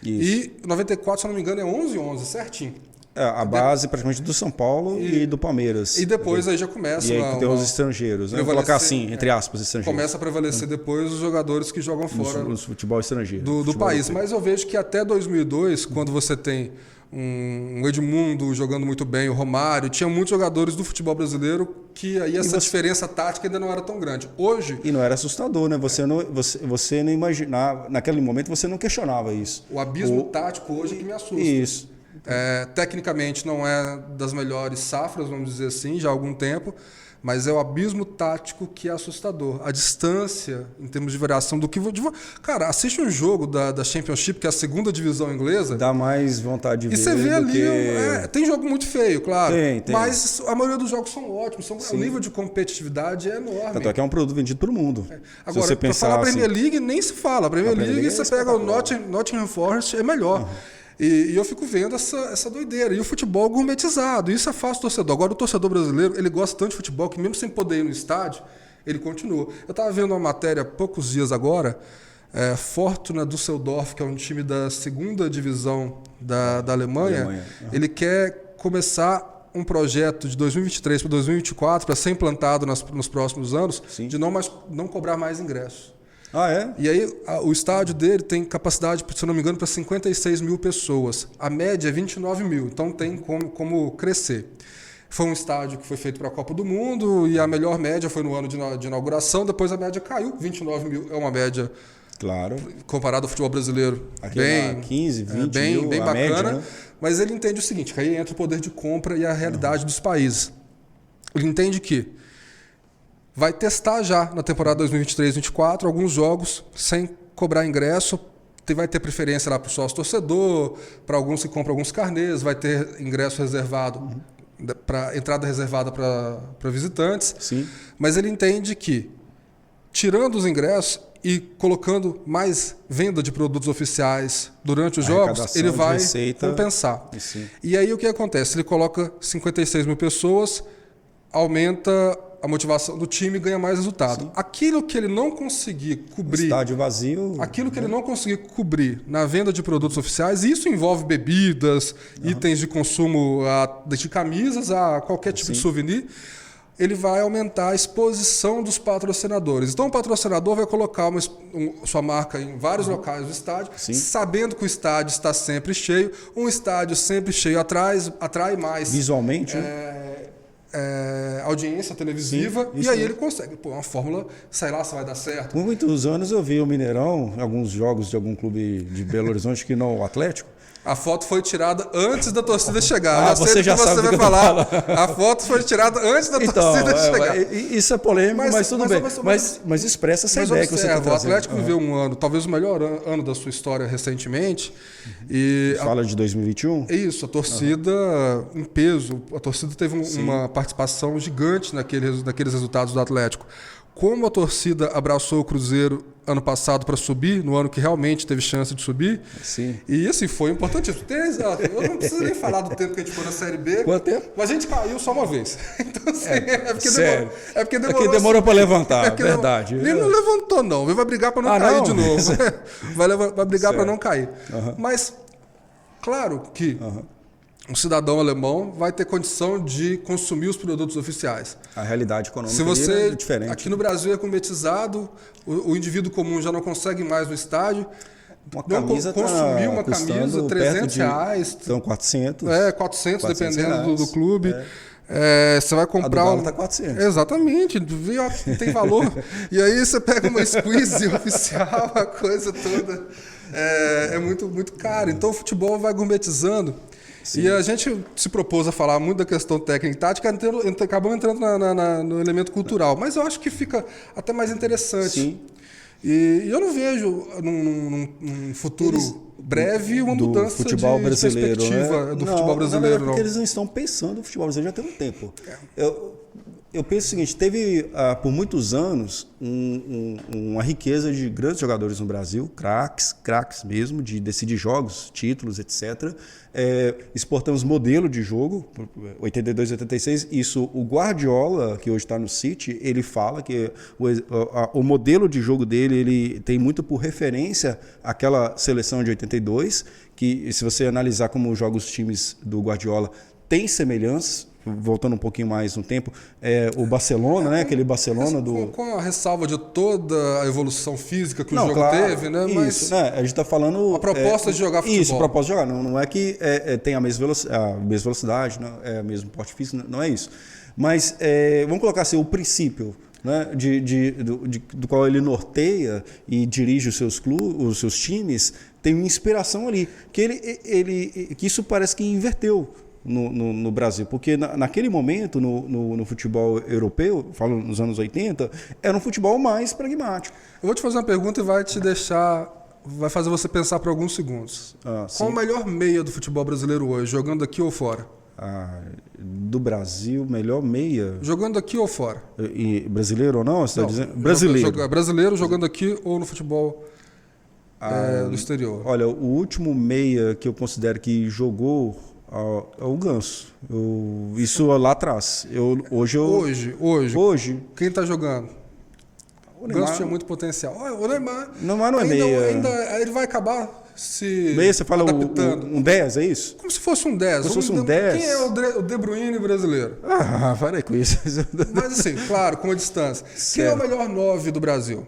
Isso. E em 94, se eu não me engano, é 11-11, certinho. A base praticamente do São Paulo e do Palmeiras. E depois aí já começa... E aí tem os estrangeiros, né? Vou colocar assim, entre aspas, estrangeiros. Começa a prevalecer depois os jogadores que jogam fora no futebol estrangeiro. Do país. Europeu. Mas eu vejo que até 2002, quando você tem um Edmundo jogando muito bem, o Romário, tinha muitos jogadores do futebol brasileiro que aí essa diferença tática ainda não era tão grande. Hoje... E não era assustador, né? Você não imaginava... Naquele momento você não questionava isso. O abismo tático hoje que me assusta. Isso. Tecnicamente não é das melhores safras, vamos dizer assim, já há algum tempo, mas é o abismo tático que é assustador. A distância, em termos de variação do que... Cara, assiste um jogo da Championship, que é a segunda divisão inglesa. Dá mais vontade de ver. E você vê ali... tem jogo muito feio, claro. Tem. Mas a maioria dos jogos são ótimos. O nível de competitividade é enorme. Tanto é que é um produto vendido para o mundo. Agora, se você para falar assim, Premier League, nem se fala. A Premier League, você pega o Nottingham Forest, é melhor. E eu fico vendo essa doideira. E o futebol gourmetizado. Isso afasta o torcedor. Agora, o torcedor brasileiro, ele gosta tanto de futebol que mesmo sem poder ir no estádio, ele continua. Eu estava vendo uma matéria há poucos dias agora, Fortuna Düsseldorf, que é um time da segunda divisão da Alemanha. Ele quer começar um projeto de 2023 para 2024 para ser implantado nos próximos anos, de não cobrar mais ingressos. E aí o estádio dele tem capacidade, se não me engano, para 56 mil pessoas. A média é 29 mil, então tem como crescer. Foi um estádio que foi feito para a Copa do Mundo e a melhor média foi no ano de inauguração, depois a média caiu, 29 mil é uma média, claro, comparado ao futebol brasileiro, bem 15, 20 mil, bem bacana, média, né? Mas ele entende o seguinte, que aí entra o poder de compra e a realidade dos países. Ele entende que vai testar já na temporada 2023-2024 alguns jogos sem cobrar ingresso. Vai ter preferência lá para o sócio torcedor, para alguns que compram alguns carnês, vai ter ingresso reservado para entrada reservada para visitantes. Sim. Mas ele entende que, tirando os ingressos e colocando mais venda de produtos oficiais durante os jogos, ele vai compensar. E aí o que acontece? Ele coloca 56 mil pessoas, aumenta a motivação do time e ganha mais resultado. Sim. Aquilo que ele não conseguir cobrir... Estádio vazio... Aquilo que ele não conseguir cobrir na venda de produtos oficiais, isso envolve bebidas, itens de consumo, de camisas a qualquer tipo de souvenir, ele vai aumentar a exposição dos patrocinadores. Então o patrocinador vai colocar sua marca em vários locais do estádio, sabendo que o estádio está sempre cheio. Um estádio sempre cheio atrai mais... Visualmente, audiência televisiva, e aí ele consegue. Pô, uma fórmula, sei lá se vai dar certo. Por muitos anos eu vi o Mineirão, alguns jogos de algum clube de Belo Horizonte, que não o Atlético. A foto foi tirada antes da torcida chegar. Você já sabe o que vai falar. A foto foi tirada antes da torcida chegar. Isso é polêmico, mas tudo bem. Mas expressa essa ideia que você está trazendo. O Atlético viveu um ano, talvez o melhor ano da sua história recentemente. Fala de 2021? Isso, a torcida em peso. A torcida teve uma participação gigante naqueles resultados do Atlético. Como a torcida abraçou o Cruzeiro ano passado para subir, no ano que realmente teve chance de subir. Sim. E assim, foi importantíssimo. Eu não preciso nem falar do tempo que a gente foi na Série B. Quanto tempo? Mas a gente caiu só uma vez. Então, assim, é porque demorou para levantar, verdade. Ele não levantou, não. Ele vai brigar para não cair de novo. Vai brigar para não cair. Mas, claro que... um cidadão alemão vai ter condição de consumir os produtos oficiais. A realidade econômica Se você, é diferente. Aqui no Brasil é gourmetizado, o indivíduo comum já não consegue mais no estádio. Uma camisa consumir uma camisa, R$300. São 400. 400 dependendo do clube. Você vai comprar... A do Galo tá 400. Exatamente, tem valor. E aí você pega uma squeeze oficial, a coisa toda. É muito, muito caro. Então o futebol vai gourmetizando. Sim. E a gente se propôs a falar muito da questão técnica e tática, acabamos entrando no elemento cultural. Mas eu acho que fica até mais interessante. Sim. E eu não vejo num futuro breve uma mudança futebol de brasileiro, perspectiva do futebol brasileiro. Porque eles não estão pensando no futebol brasileiro já tem um tempo. Eu penso o seguinte, teve por muitos anos uma riqueza de grandes jogadores no Brasil, craques mesmo, de decidir jogos, títulos, etc. Exportamos modelo de jogo, 82, 86, isso o Guardiola, que hoje está no City, ele fala que o modelo de jogo dele ele tem muito por referência aquela seleção de 82, que se você analisar como joga os times do Guardiola, tem semelhanças. Voltando um pouquinho mais no tempo, o Barcelona, né? Aquele Barcelona do... Com a ressalva de toda a evolução física que o jogo teve, né? Isso, mas né? A gente está falando... A proposta de jogar futebol. Isso, a proposta de jogar. Não é que tem a mesma velocidade, não é o mesmo porte físico, não é isso. Mas vamos colocar assim, o princípio, né? Do qual ele norteia e dirige os seus times, tem uma inspiração ali. Que isso parece que inverteu no Brasil, porque naquele momento no futebol europeu, falo nos anos 80, era um futebol mais pragmático. Eu vou te fazer uma pergunta e vai fazer você pensar por alguns segundos. Qual o melhor meia do futebol brasileiro hoje, jogando aqui ou fora? Do Brasil, melhor meia? Jogando aqui ou fora? E brasileiro ou não? Você está dizendo? Brasileiro. Brasileiro jogando aqui ou no futebol do exterior? Olha, o último meia que eu considero que jogou é o Ganso. Isso lá atrás. Hoje. Quem está jogando? O Ganso tinha muito potencial. O Neymar não é meia. Ele vai acabar se meia, você fala adaptando. um 10, é isso? Como se fosse um 10. Como se fosse um 10? Quem é o De Bruyne brasileiro? Parei com isso. Mas assim, claro, com a distância. Certo. Quem é o melhor 9 do Brasil?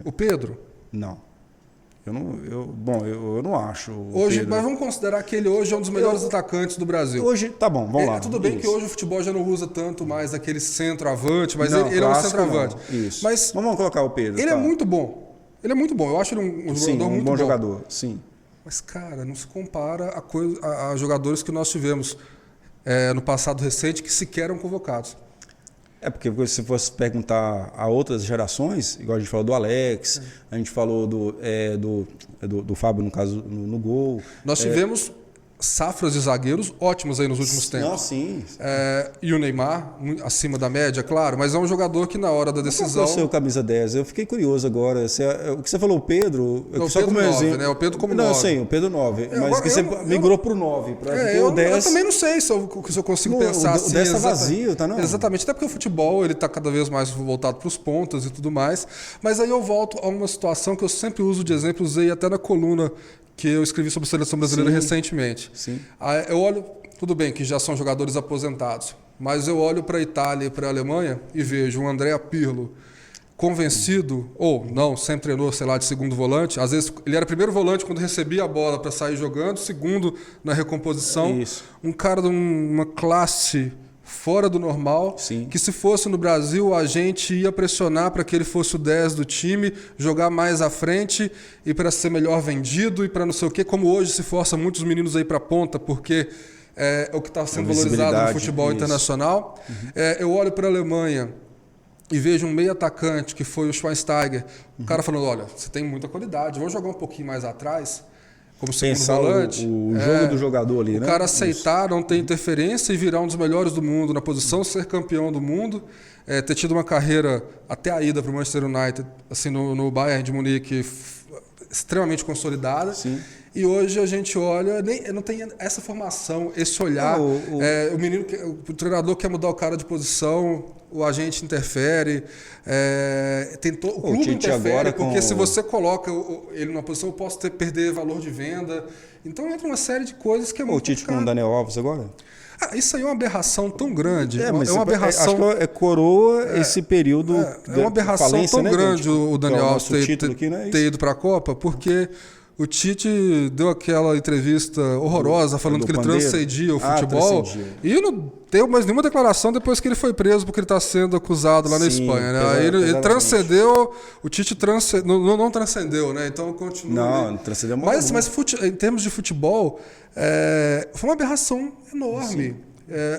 O Pedro? Não. Eu não acho. Hoje, mas vamos considerar que ele hoje é um dos melhores atacantes do Brasil. Hoje, tá bom, vamos lá. Tudo bem que hoje o futebol já não usa tanto mais aquele centroavante, mas ele é um centroavante. Isso. Mas vamos colocar o Pedro. Ele é muito bom. Ele é muito bom. Eu acho ele um jogador muito bom. Bom jogador, sim. Mas, cara, não se compara a jogadores que nós tivemos no passado recente que sequer eram convocados. Porque se fosse perguntar a outras gerações, igual a gente falou do Alex, a gente falou do Fábio, no caso, no gol. Nós tivemos safras de zagueiros ótimos aí nos últimos tempos. Não, sim. E o Neymar, acima da média, claro, mas é um jogador que na hora da decisão... Qual é o seu camisa 10? Eu fiquei curioso agora. O que você falou, o Pedro... Não, só o Pedro como 9, exemplo. né? O Pedro como não, 9. Sim, o Pedro 9. Mas agora, que você migrou para o 9. O 10... Eu também não sei se eu consigo pensar assim. O 10 está vazio, tá não? Exatamente, até porque o futebol está cada vez mais voltado para os pontas e tudo mais. Mas aí eu volto a uma situação que eu sempre uso de exemplo, usei até na coluna que eu escrevi sobre a seleção brasileira recentemente. Sim. Eu olho, tudo bem que já são jogadores aposentados, mas eu olho para a Itália e para a Alemanha e vejo um Andrea Pirlo convencido, ou não, sempre treinou, sei lá, de segundo volante. Às vezes ele era primeiro volante quando recebia a bola para sair jogando, segundo na recomposição. Isso. Um cara de uma classe fora do normal, Sim. que se fosse no Brasil a gente ia pressionar para que ele fosse o 10 do time, jogar mais à frente e para ser melhor vendido e para não sei o quê, como hoje se força muitos meninos aí para a ponta, porque é o que está sendo valorizado no futebol internacional. Eu olho para a Alemanha e vejo um meio atacante que foi o Schweinsteiger, o cara falando, olha, você tem muita qualidade, vamos jogar um pouquinho mais atrás, como segundo volante. O jogo do jogador ali, né? O cara aceitar, não ter interferência e virar um dos melhores do mundo na posição, ser campeão do mundo, ter tido uma carreira até a ida para o Manchester United, assim, no Bayern de Munique, extremamente consolidada. Sim. E hoje a gente olha, não tem essa formação, esse olhar. O treinador quer mudar o cara de posição, o agente interfere, o clube interfere, porque se você coloca ele numa posição, eu posso perder valor de venda. Então entra uma série de coisas que é muito O Tite com o Daniel Alves agora? Isso aí é uma aberração tão grande. Mas é uma aberração. Acho que coroa esse período. É uma aberração falência, tão né, grande o Daniel Alves ter ido para a Copa, porque o Tite deu aquela entrevista horrorosa falando que ele transcendia o futebol. E não deu mais nenhuma declaração depois que ele foi preso, porque ele está sendo acusado lá na Espanha. Né? Ele transcendeu, o Tite não transcendeu, né? Então continua. Não transcendeu mais. Mas em termos de futebol, foi uma aberração enorme.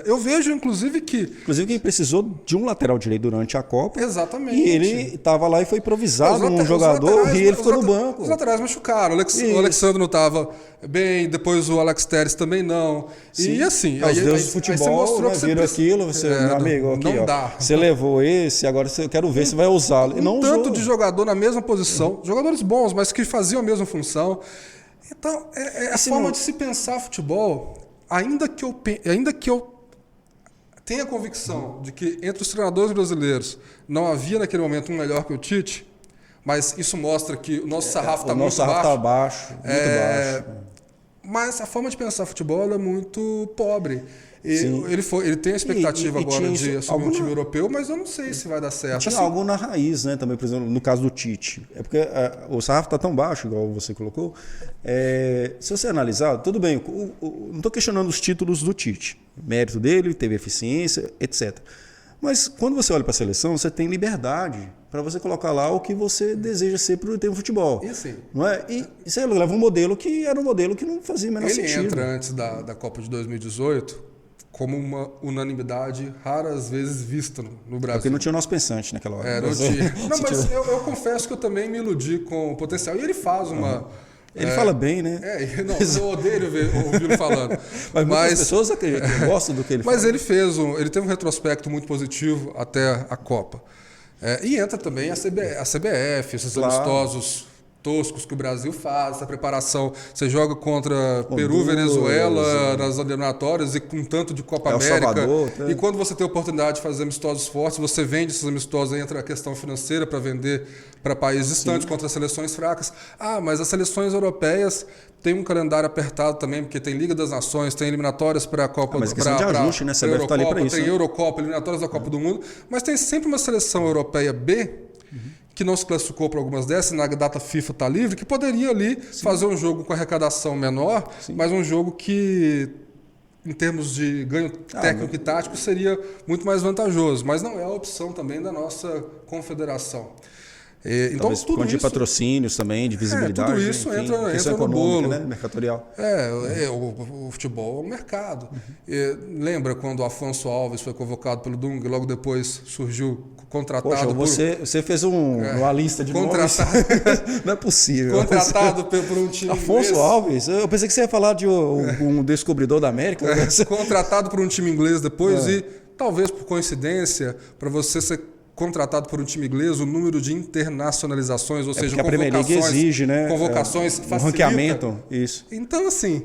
Eu vejo, inclusive, que quem precisou de um lateral direito durante a Copa. Exatamente. E ele estava lá e foi improvisado um jogador e ele ficou no banco. Os laterais machucaram. O Alexandre não estava bem, depois o Alex Telles também não. Sim. E assim... Os deuses do futebol viram aquilo, meu amigo, aqui, não dá. Você levou esse, agora eu quero ver se vai usá-lo. Tanto de jogador na mesma posição, jogadores bons, mas que faziam a mesma função. Então, a forma de se pensar futebol... Ainda que eu tenha a convicção de que entre os treinadores brasileiros não havia naquele momento um melhor que o Tite, mas isso mostra que o nosso sarrafo está muito baixo. O nosso sarrafo está baixo, muito baixo. Mas a forma de pensar futebol é muito pobre. Ele tem a expectativa agora de assumir um time europeu, mas eu não sei se vai dar certo. Tinha algo na raiz, né? Também, por exemplo, no caso do Tite. É porque o sarrafo está tão baixo, igual você colocou. Se você analisar, tudo bem, não estou questionando os títulos do Tite. Mérito dele, teve eficiência, etc. Mas quando você olha para a seleção, você tem liberdade para você colocar lá o que você deseja ser para o teu futebol. E assim, não é? E você leva um modelo que era um modelo que não fazia o menor sentido. Ele entra antes da Copa de 2018 como uma unanimidade raras vezes vista no Brasil. Porque não tinha o nosso pensante naquela hora. Não tinha. Não, mas eu confesso que eu também me iludi com o potencial. E ele faz uma... Ele fala bem, né? Eu odeio ouvi-lo falando. Mas muitas pessoas gostam do que ele fala. Mas ele teve um retrospecto muito positivo até a Copa. E entra também a CBF, esses amistosos toscos que o Brasil faz, essa preparação. Você joga contra Peru, Venezuela nas eliminatórias e com tanto de Copa América. Salvador, né? E quando você tem a oportunidade de fazer amistosos fortes, você vende esses amistosos, entra a questão financeira para vender para países distantes contra seleções fracas. Mas as seleções europeias têm um calendário apertado também, porque tem Liga das Nações, tem eliminatórias para a Copa mas questão de ajuste, né? A CBF tá ali para isso. Tem Eurocopa, eliminatórias da Copa do Mundo, mas tem sempre uma seleção europeia B que não se classificou para algumas dessas, na data FIFA está livre, que poderia ali fazer um jogo com arrecadação menor, mas um jogo que, em termos de ganho técnico e tático, seria muito mais vantajoso. Mas não é a opção também da nossa confederação. Então, talvez tudo por de isso, patrocínios também, de visibilidade. tudo isso enfim, entra no bolo. Né? Mercatorial. O futebol é um mercado. Lembra quando o Afonso Alves foi convocado pelo Dunga e logo depois surgiu contratado você fez uma lista de nomes. Não é possível. Contratado por um time Afonso inglês. Alves? Eu pensei que você ia falar de um descobridor da América. Contratado por um time inglês depois e, talvez por coincidência, para você ser contratado por um time inglês, o número de internacionalizações, ou seja, a Premier League exige, né? Convocações facilita. Ranqueamento, isso. Então, assim,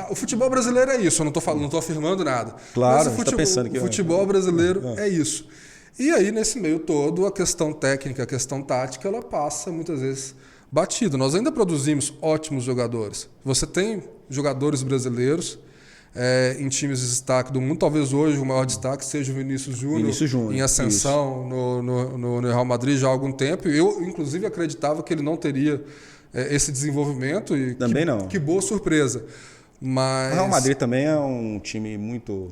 o futebol brasileiro é isso. Eu não estou afirmando nada. Claro, mas pensando que o futebol brasileiro é isso. E aí, nesse meio todo, a questão técnica, a questão tática, ela passa muitas vezes batido. Nós ainda produzimos ótimos jogadores. Você tem jogadores brasileiros em times de destaque do mundo. Talvez hoje o maior destaque seja o Vinícius Júnior, em ascensão no Real Madrid já há algum tempo. Eu, inclusive, acreditava que ele não teria esse desenvolvimento. E também não. Que boa surpresa. Mas... O Real Madrid também é um time muito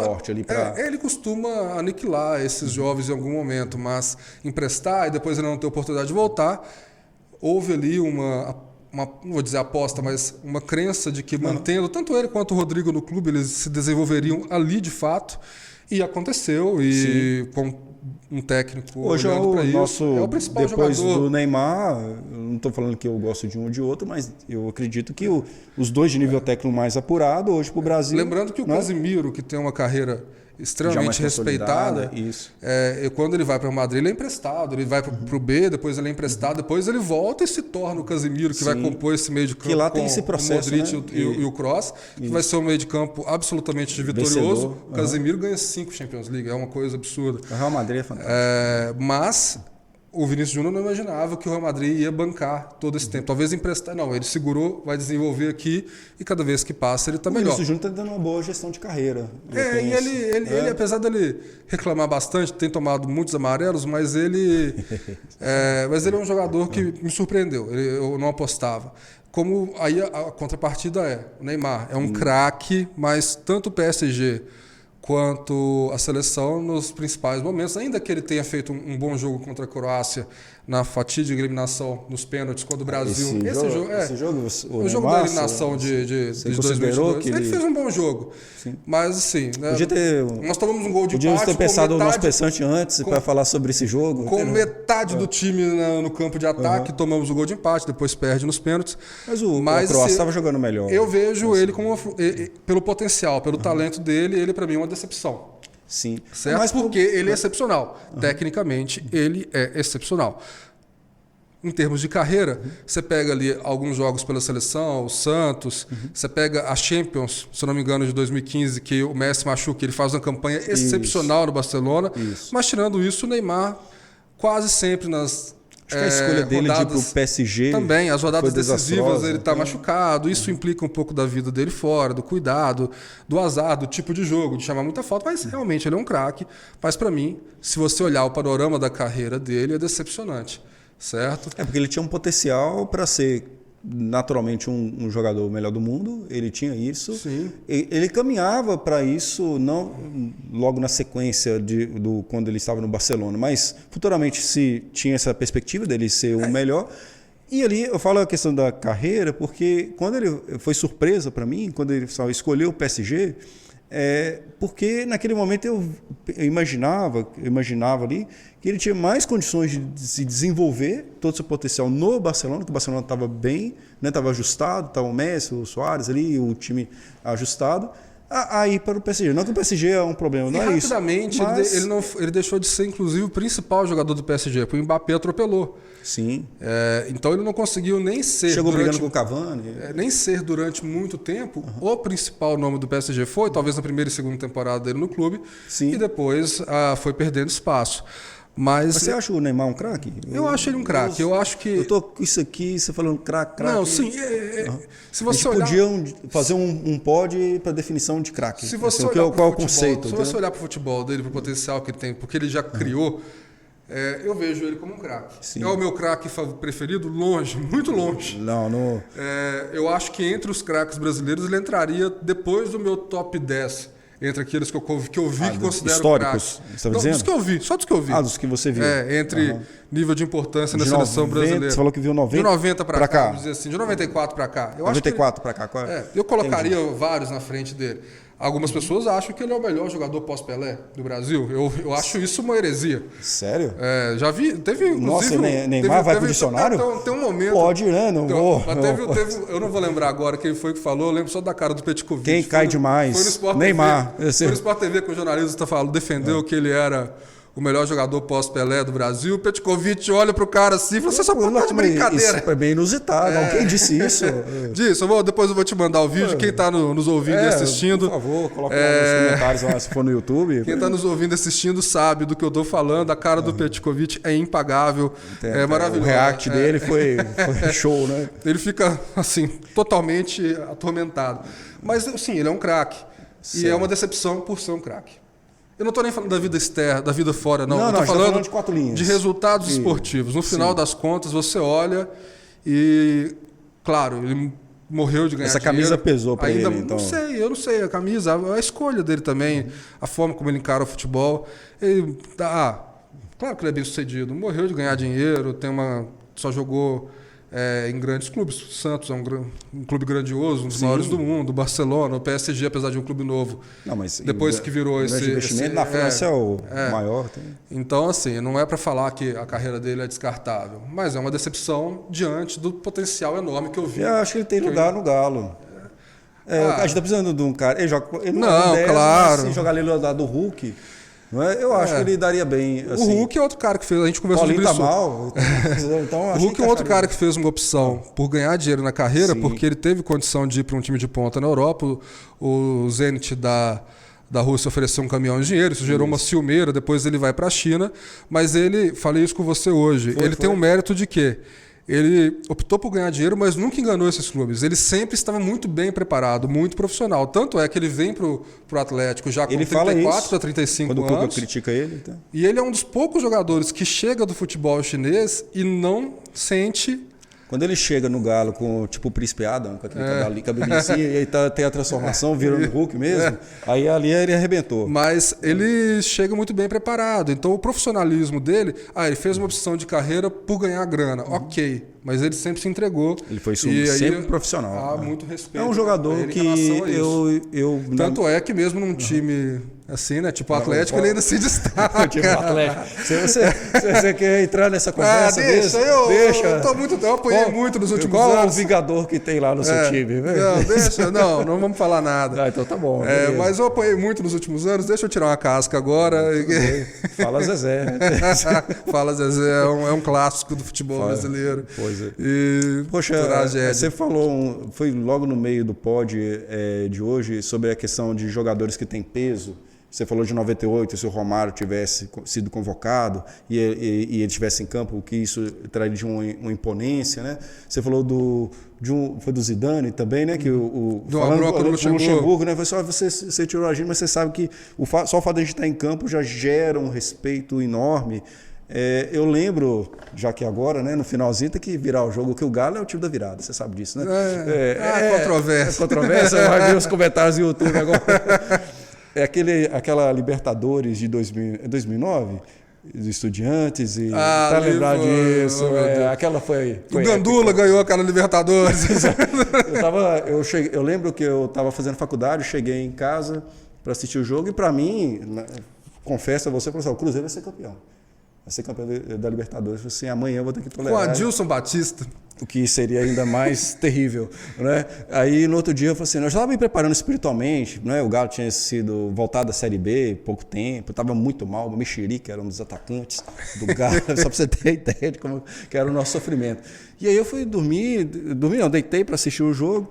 forte ali para... ele costuma aniquilar esses jovens em algum momento, mas emprestar e depois ele não ter oportunidade de voltar. Houve ali uma não vou dizer aposta, mas uma crença de que mantendo tanto ele quanto o Rodrigo no clube, eles se desenvolveriam ali de fato. E aconteceu, e com um técnico hoje olhando para isso, é o principal depois jogador. Do Neymar, eu não estou falando que eu gosto de um ou de outro, mas eu acredito que os dois de nível técnico mais apurado hoje para o Brasil... Lembrando que o Casemiro, que tem uma carreira extremamente respeitada, quando ele vai para o Madrid, ele é emprestado, ele vai para o B, depois ele é emprestado, depois ele volta e se torna o Casemiro, que vai compor esse meio de campo que lá tem esse processo, o Modric, né? e o Kroos, que vai ser um meio de campo absolutamente vitorioso. O Casemiro ganha 5 Champions League, é uma coisa absurda. O Real Madrid é fantástico. Mas o Vinícius Júnior não imaginava que o Real Madrid ia bancar todo esse tempo. Talvez emprestar. Não, ele segurou, vai desenvolver aqui e cada vez que passa ele está melhor. O Vinícius Júnior está dando uma boa gestão de carreira. Ele, apesar dele reclamar bastante, tem tomado muitos amarelos, mas ele é um jogador que me surpreendeu. Eu não apostava. Como aí a contrapartida o Neymar. É um craque, mas tanto o PSG quanto a seleção nos principais momentos, ainda que ele tenha feito um bom jogo contra a Croácia na fatídica eliminação nos pênaltis contra o Brasil. O jogo da eliminação de 2022. Ele fez um bom jogo. Sim. Mas assim, né, nós tomamos um gol de empate. Podíamos ter pensado o nosso pensante antes para falar sobre esse jogo. Com metade do time no campo de ataque, tomamos o gol de empate, depois perde nos pênaltis. Mas a Croácia estava jogando melhor. Eu vejo ele pelo potencial, pelo talento dele, ele para mim é uma decepção. Sim. Certo? Mas porque ele é excepcional. Tecnicamente, ele é excepcional. Em termos de carreira, você pega ali alguns jogos pela seleção, o Santos, você pega a Champions, se não me engano, de 2015, que o Messi machuca, ele faz uma campanha excepcional no Barcelona. Mas tirando isso, o Neymar quase sempre nas... Acho que a escolha dele de ir para o PSG também, as rodadas decisivas ele está machucado. Isso implica um pouco da vida dele fora, do cuidado, do azar, do tipo de jogo, de chamar muita falta. Mas realmente ele é um craque. Mas para mim, se você olhar o panorama da carreira dele, é decepcionante. Certo? Porque ele tinha um potencial para ser naturalmente um jogador melhor do mundo, ele tinha isso. Sim. Ele caminhava para isso, não logo na sequência quando ele estava no Barcelona, mas futuramente se tinha essa perspectiva dele ser o melhor. E ali eu falo a questão da carreira, porque quando ele foi surpresa para mim, quando ele só escolheu o PSG, porque naquele momento eu imaginava ali que ele tinha mais condições de se desenvolver todo o seu potencial no Barcelona, que o Barcelona estava bem, estava ajustado, estava o Messi, o Suárez ali, o time ajustado, a ir para o PSG. Não que o PSG é um problema, não é isso. Rapidamente ele deixou de ser, inclusive, o principal jogador do PSG, porque o Mbappé atropelou. Sim. Então ele não conseguiu nem ser... Chegou brigando com o Cavani. Nem ser durante muito tempo o principal nome do PSG foi, talvez na primeira e segunda temporada dele no clube, e depois foi perdendo espaço. Mas você acha o Neymar um craque? Eu acho ele um craque. Eu acho que... Eu tô com isso aqui, você falando craque. Não, sim. Se você olhar... podiam fazer um pod para definição de craque. Se você olhar qual é o conceito? Se você olhar para o futebol dele, para o potencial que ele tem, porque ele já criou, eu vejo ele como um craque. É o meu craque preferido? Longe, muito longe. Não. Eu acho que entre os craques brasileiros ele entraria depois do meu top 10. entre aqueles que eu vi que considero históricos, craque. você estava dizendo? Dos que eu vi, só dos que eu vi. Dos que você viu. Entre nível de importância na seleção brasileira. Você falou que viu 90? De 90 para cá, vamos dizer assim, de 94 para cá. 94 para cá, qual é? Eu colocaria vários na frente dele. Algumas pessoas acham que ele é o melhor jogador pós-Pelé do Brasil. Eu acho isso uma heresia. Sério? Já vi, teve inclusive... Nossa, Neymar vai pro dicionário? Tem um momento... Pode, né? Não vou. Eu não vou lembrar agora quem foi que falou, eu lembro só da cara do Petkovic. Quem cai demais? Foi no Sport Neymar. TV, foi no Sport TV que o jornalista defendeu que ele era o melhor jogador pós-Pelé do Brasil. O Petkovic olha pro cara assim e fala, você só pode de brincadeira. Isso é bem inusitado. Quem disse isso? Depois eu vou te mandar o vídeo. Quem tá nos ouvindo e assistindo... Por favor, coloca lá nos comentários lá, se for no YouTube. Quem tá nos ouvindo e assistindo sabe do que eu tô falando. A cara do Petkovic é impagável. É maravilhoso. O react dele foi show, né? Ele fica, assim, totalmente atormentado. Mas, assim, ele é um craque. E é uma decepção por ser um craque. Eu não estou nem falando da vida externa, da vida fora, não. Eu estou falando de 4 linhas. De resultados esportivos. No final das contas, você olha e, claro, ele morreu de ganhar Essa dinheiro. Camisa pesou para ele, então? Eu não sei. A camisa, a escolha dele também, a forma como ele encara o futebol. Ele, claro que ele é bem sucedido. Morreu de ganhar dinheiro, só jogou... em grandes clubes. O Santos é um clube grandioso, um dos maiores do mundo. O Barcelona, o PSG, apesar de um clube novo. Não, mas depois que virou esse investimento na França é o maior. Então, assim, não é para falar que a carreira dele é descartável, mas é uma decepção diante do potencial enorme que eu vi. Eu acho que ele tem lugar no Galo. A gente está precisando de um cara. Ele joga. Ele não, é 10, claro. Mas se jogar ali no lado do Hulk. Eu acho que ele daria bem. Assim. O Hulk é outro cara que fez. A gente conversou sobre isso. Mal, então, o Hulk é outro cara que fez uma opção por ganhar dinheiro na carreira, porque ele teve condição de ir para um time de ponta na Europa. O Zenit da Rússia ofereceu um caminhão de dinheiro, isso gerou uma ciumeira. Depois ele vai para a China. Mas falei isso com você hoje, ele tem um mérito de quê? Ele optou por ganhar dinheiro, mas nunca enganou esses clubes. Ele sempre estava muito bem preparado, muito profissional. Tanto é que ele vem para o Atlético já com 34 a 35 anos. Quando o Cuca critica ele. Então. E ele é um dos poucos jogadores que chega do futebol chinês e não sente... Quando ele chega no Galo com tipo o Príncipe Adam, com aquele cabelinho e aí tem a transformação, virando Hulk mesmo, aí ali ele arrebentou. Mas ele chega muito bem preparado. Então o profissionalismo dele, ele fez uma opção de carreira por ganhar grana. Ok, mas ele sempre se entregou. Ele foi sempre profissional. Muito respeito. É um jogador que eu... Tanto é que mesmo num time... Assim, né? Tipo o Atlético, ele ainda se destaca. Tipo Atlético. Você quer entrar nessa conversa? Deixa. Eu apoiei muito nos últimos anos. Qual o Vingador que tem lá no seu time? Não, deixa. Não vamos falar nada. Então tá bom. Mas eu apoiei muito nos últimos anos. Deixa eu tirar uma casca agora. Fala Zezé. Fala Zezé. É um clássico do futebol brasileiro. Pois é. Poxa, você falou, foi logo no meio do pod de hoje, sobre a questão de jogadores que têm peso. Você falou de 98, se o Romário tivesse sido convocado e ele estivesse em campo, o que isso traria de uma imponência, né? Você falou foi do Zidane também, né? Que falando do Luxemburgo, né? Foi só você tirou a gente, mas você sabe que só o fato de a gente estar em campo já gera um respeito enorme. Eu lembro, já que agora, né, no finalzinho tem que virar o jogo, que o Galo é o time da virada, você sabe disso, né? Controvérsia. Controvérsia, vai ver os comentários do YouTube agora. Aquela Libertadores de 2009, dos Estudiantes, e tá lembrado disso. Aquela foi o Gandula épica. Ganhou aquela Libertadores. Eu lembro que eu estava fazendo faculdade, cheguei em casa para assistir o jogo, e para mim, confesso a você, o Cruzeiro vai ser campeão. Vai ser campeão da Libertadores. Eu falei assim, amanhã eu vou ter que tolerar. Com Adilson Batista. O que seria ainda mais terrível, né? Aí no outro dia eu falei assim, eu já estava me preparando espiritualmente, né? O Galo tinha sido voltado da Série B pouco tempo, estava muito mal, o Mexerique era um dos atacantes do Galo, só para você ter ideia de como que era o nosso sofrimento. E aí eu fui deitei para assistir o jogo.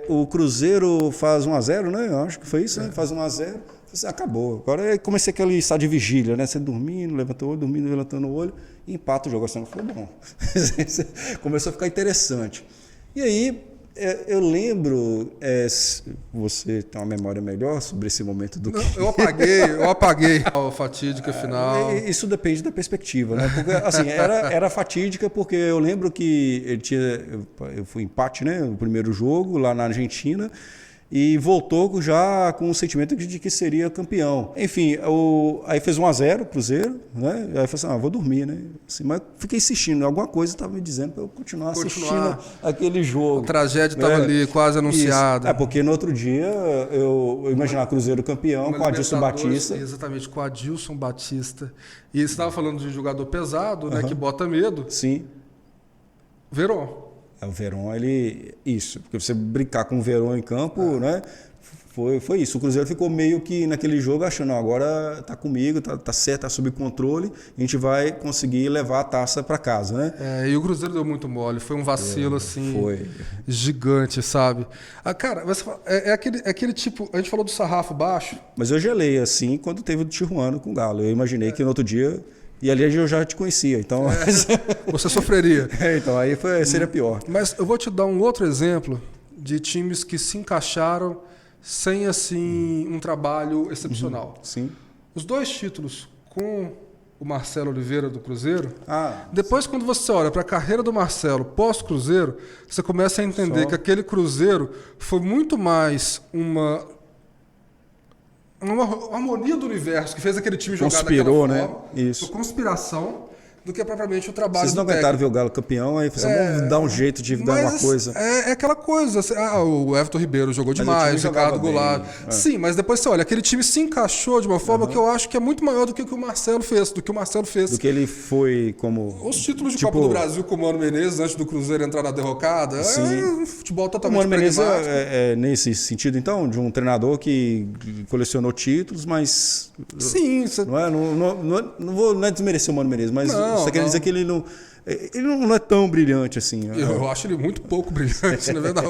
O Cruzeiro faz 1-0, né? Eu acho que foi isso, né? Faz 1-0. Acabou. Agora eu comecei aquele estado de vigília, né? Você dormindo, levantando o olho, dormindo, levantando o olho, e empata o jogo. Assim, foi bom. Começou a ficar interessante. E aí, eu lembro, você tem uma memória melhor sobre esse momento do que... Eu apaguei a fatídica final. Isso depende da perspectiva, né? Porque, assim, era fatídica porque eu lembro que eu fui empate, né? O primeiro jogo lá na Argentina. e voltou já com o sentimento de que seria campeão. Enfim, aí fez 1-0 o Cruzeiro, né? Aí eu falei assim, vou dormir, né? Assim, mas fiquei insistindo, alguma coisa estava me dizendo para eu continuar assistindo aquele jogo. A tragédia estava ali, quase anunciada. Porque no outro dia eu imaginava Cruzeiro campeão com Adilson Batista. Exatamente, com Adilson Batista. E você estava falando de jogador pesado, né? Que bota medo. Sim. Verón. O Verón, isso, porque você brincar com o Verón em campo, né? Foi isso. O Cruzeiro ficou meio que naquele jogo achando, agora tá comigo, tá certo, tá sob controle, a gente vai conseguir levar a taça para casa, né? E o Cruzeiro deu muito mole, foi um vacilo gigante, sabe? Cara, aquele tipo, a gente falou do sarrafo baixo. Mas eu gelei assim quando teve o Tijuana com o Galo. Eu imaginei que no outro dia. E ali eu já te conhecia, então... Você sofreria. Então aí seria pior. Mas eu vou te dar um outro exemplo de times que se encaixaram sem, assim, um trabalho excepcional. Sim. Os 2 títulos com o Marcelo Oliveira do Cruzeiro, depois quando você olha para a carreira do Marcelo pós-Cruzeiro, você começa a entender que aquele Cruzeiro foi muito mais uma harmonia do universo que fez aquele time jogar daquela forma, né? Isso. Uma conspiração, do que propriamente o trabalho. Vocês não aguentaram ver o Galo campeão, aí vamos dar um jeito de dar uma coisa. É aquela coisa. O Everton Ribeiro jogou demais, o Ricardo Goulart. Sim, mas depois você olha, aquele time se encaixou de uma forma que eu acho que é muito maior do que o Marcelo fez, do que que ele foi como... Os títulos de Copa do Brasil com o Mano Menezes antes do Cruzeiro entrar na derrocada, um futebol totalmente pragmático. O Mano Menezes é nesse sentido, então, de um treinador que colecionou títulos, mas... Sim. Não é desmerecer o Mano Menezes, mas... Você quer dizer que ele não é tão brilhante assim. Eu acho ele muito pouco brilhante, na verdade.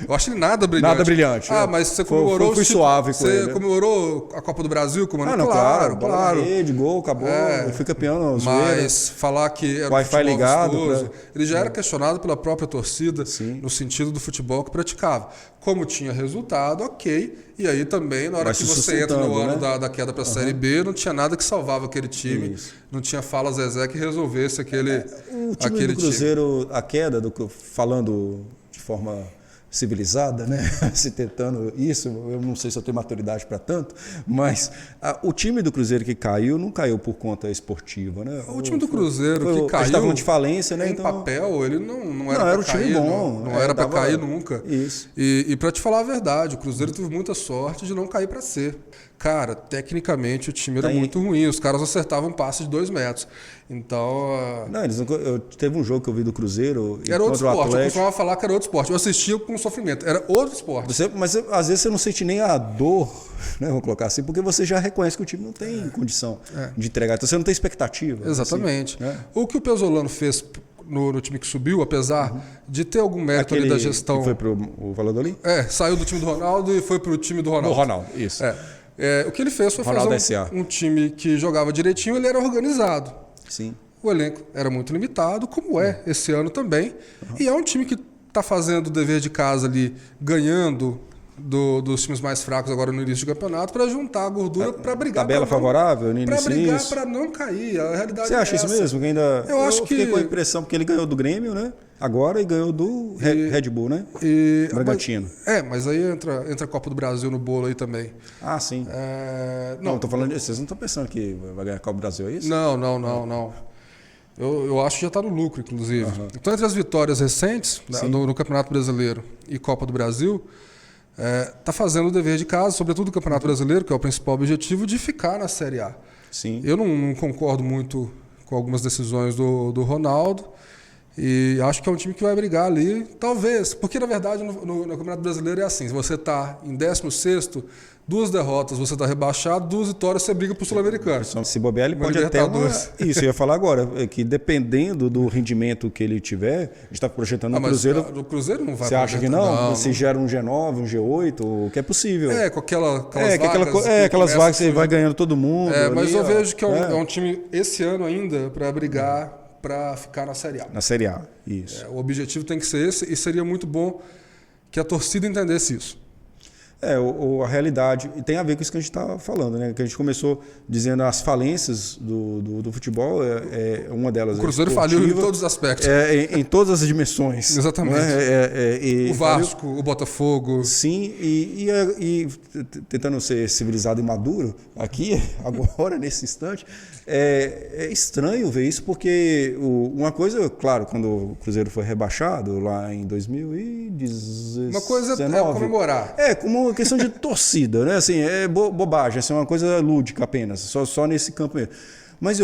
Eu acho ele nada brilhante. Nada brilhante. Mas você comemorou... Foi suave com ele. Você comemorou a Copa do Brasil com o Mano? Claro. Bola na rede, gol, acabou. Eu fui campeão. Mas falar que era Wi-Fi ligado. Ele já era questionado pela própria torcida, no sentido do futebol que praticava. Como tinha resultado, ok. E aí também, na hora que você entra no ano da queda para a Série B, não tinha nada que salvava aquele time. Isso. Não tinha Fala Zezé que resolvesse aquele o time do Cruzeiro, a queda, falando de forma civilizada, né? Se tentando isso, eu não sei se eu tenho maturidade para tanto, mas o time do Cruzeiro que caiu não caiu por conta esportiva, né? O time do Cruzeiro que caiu, estavam de falência, né? Em papel, ele não era para cair, não era para cair nunca. Isso. E para te falar a verdade, o Cruzeiro teve muita sorte de não cair para C. Cara, tecnicamente o time era muito ruim, os caras acertavam um passe de 2 metros. Então. Teve um jogo que eu vi do Cruzeiro. Era outro esporte, eu costumava falar que era outro esporte. Eu assistia com sofrimento, era outro esporte. Mas às vezes você não sente nem a dor, né? Vamos colocar assim, porque você já reconhece que o time não tem condição de entregar. Então você não tem expectativa. Exatamente. Assim, né? O que o Pesolano fez no time que subiu, apesar de ter algum mérito ali da gestão. Foi pro o Valladolid? Saiu do time do Ronaldo e foi pro time do Ronaldo. Do Ronaldo, isso. O que ele fez foi fazer um time que jogava direitinho, ele era organizado. Sim. O elenco era muito limitado, como é esse ano também. E é um time que está fazendo o dever de casa ali, ganhando dos times mais fracos agora no início do campeonato, para juntar a gordura para brigar. Tabela favorável no início. Para brigar, para não cair. A realidade Você acha isso mesmo? Que eu fiquei com a impressão, porque ele ganhou do Grêmio, né? Agora e ganhou do Red Bull, né? Bragantino. Mas aí entra a Copa do Brasil no bolo aí também. Ah, sim. Não, tô falando disso. Vocês não estão pensando que vai ganhar a Copa do Brasil, é isso? Não. Eu acho que já está no lucro, inclusive. Então, entre as vitórias recentes no Campeonato Brasileiro e Copa do Brasil, está fazendo o dever de casa, sobretudo o Campeonato Brasileiro, que é o principal objetivo, de ficar na Série A. Sim. Eu não concordo muito com algumas decisões do Ronaldo. E acho que é um time que vai brigar ali, talvez, porque na verdade no Campeonato Brasileiro é assim, se você está em 16º, 2 derrotas você está rebaixado, 2 vitórias você briga para o Sul-Americano. Se bobear, ele pode até isso, eu ia falar agora, que dependendo do rendimento que ele tiver, a gente está projetando no Cruzeiro. O Cruzeiro não vai. Você acha que não? Se gera um G9, um G8, o que é possível. Com aquelas vagas. Aquelas vagas que você vai ganhando todo mundo. Mas eu vejo que é um time, esse ano ainda, para brigar para ficar na Série A. Na Série A, isso. O objetivo tem que ser esse e seria muito bom que a torcida entendesse isso. A realidade, e tem a ver com isso que a gente está falando, né? Que a gente começou dizendo as falências do futebol, uma delas. O Cruzeiro faliu em todos os aspectos. Em todas as dimensões. Exatamente. O Vasco, o Botafogo. Sim, e tentando ser civilizado e maduro aqui, agora, nesse instante, é estranho ver isso, porque uma coisa, claro, quando o Cruzeiro foi rebaixado lá em 2019... Uma coisa é comemorar. Como uma questão de torcida, né? Assim, é bobagem, assim, é uma coisa lúdica apenas, só nesse campo mesmo. Mas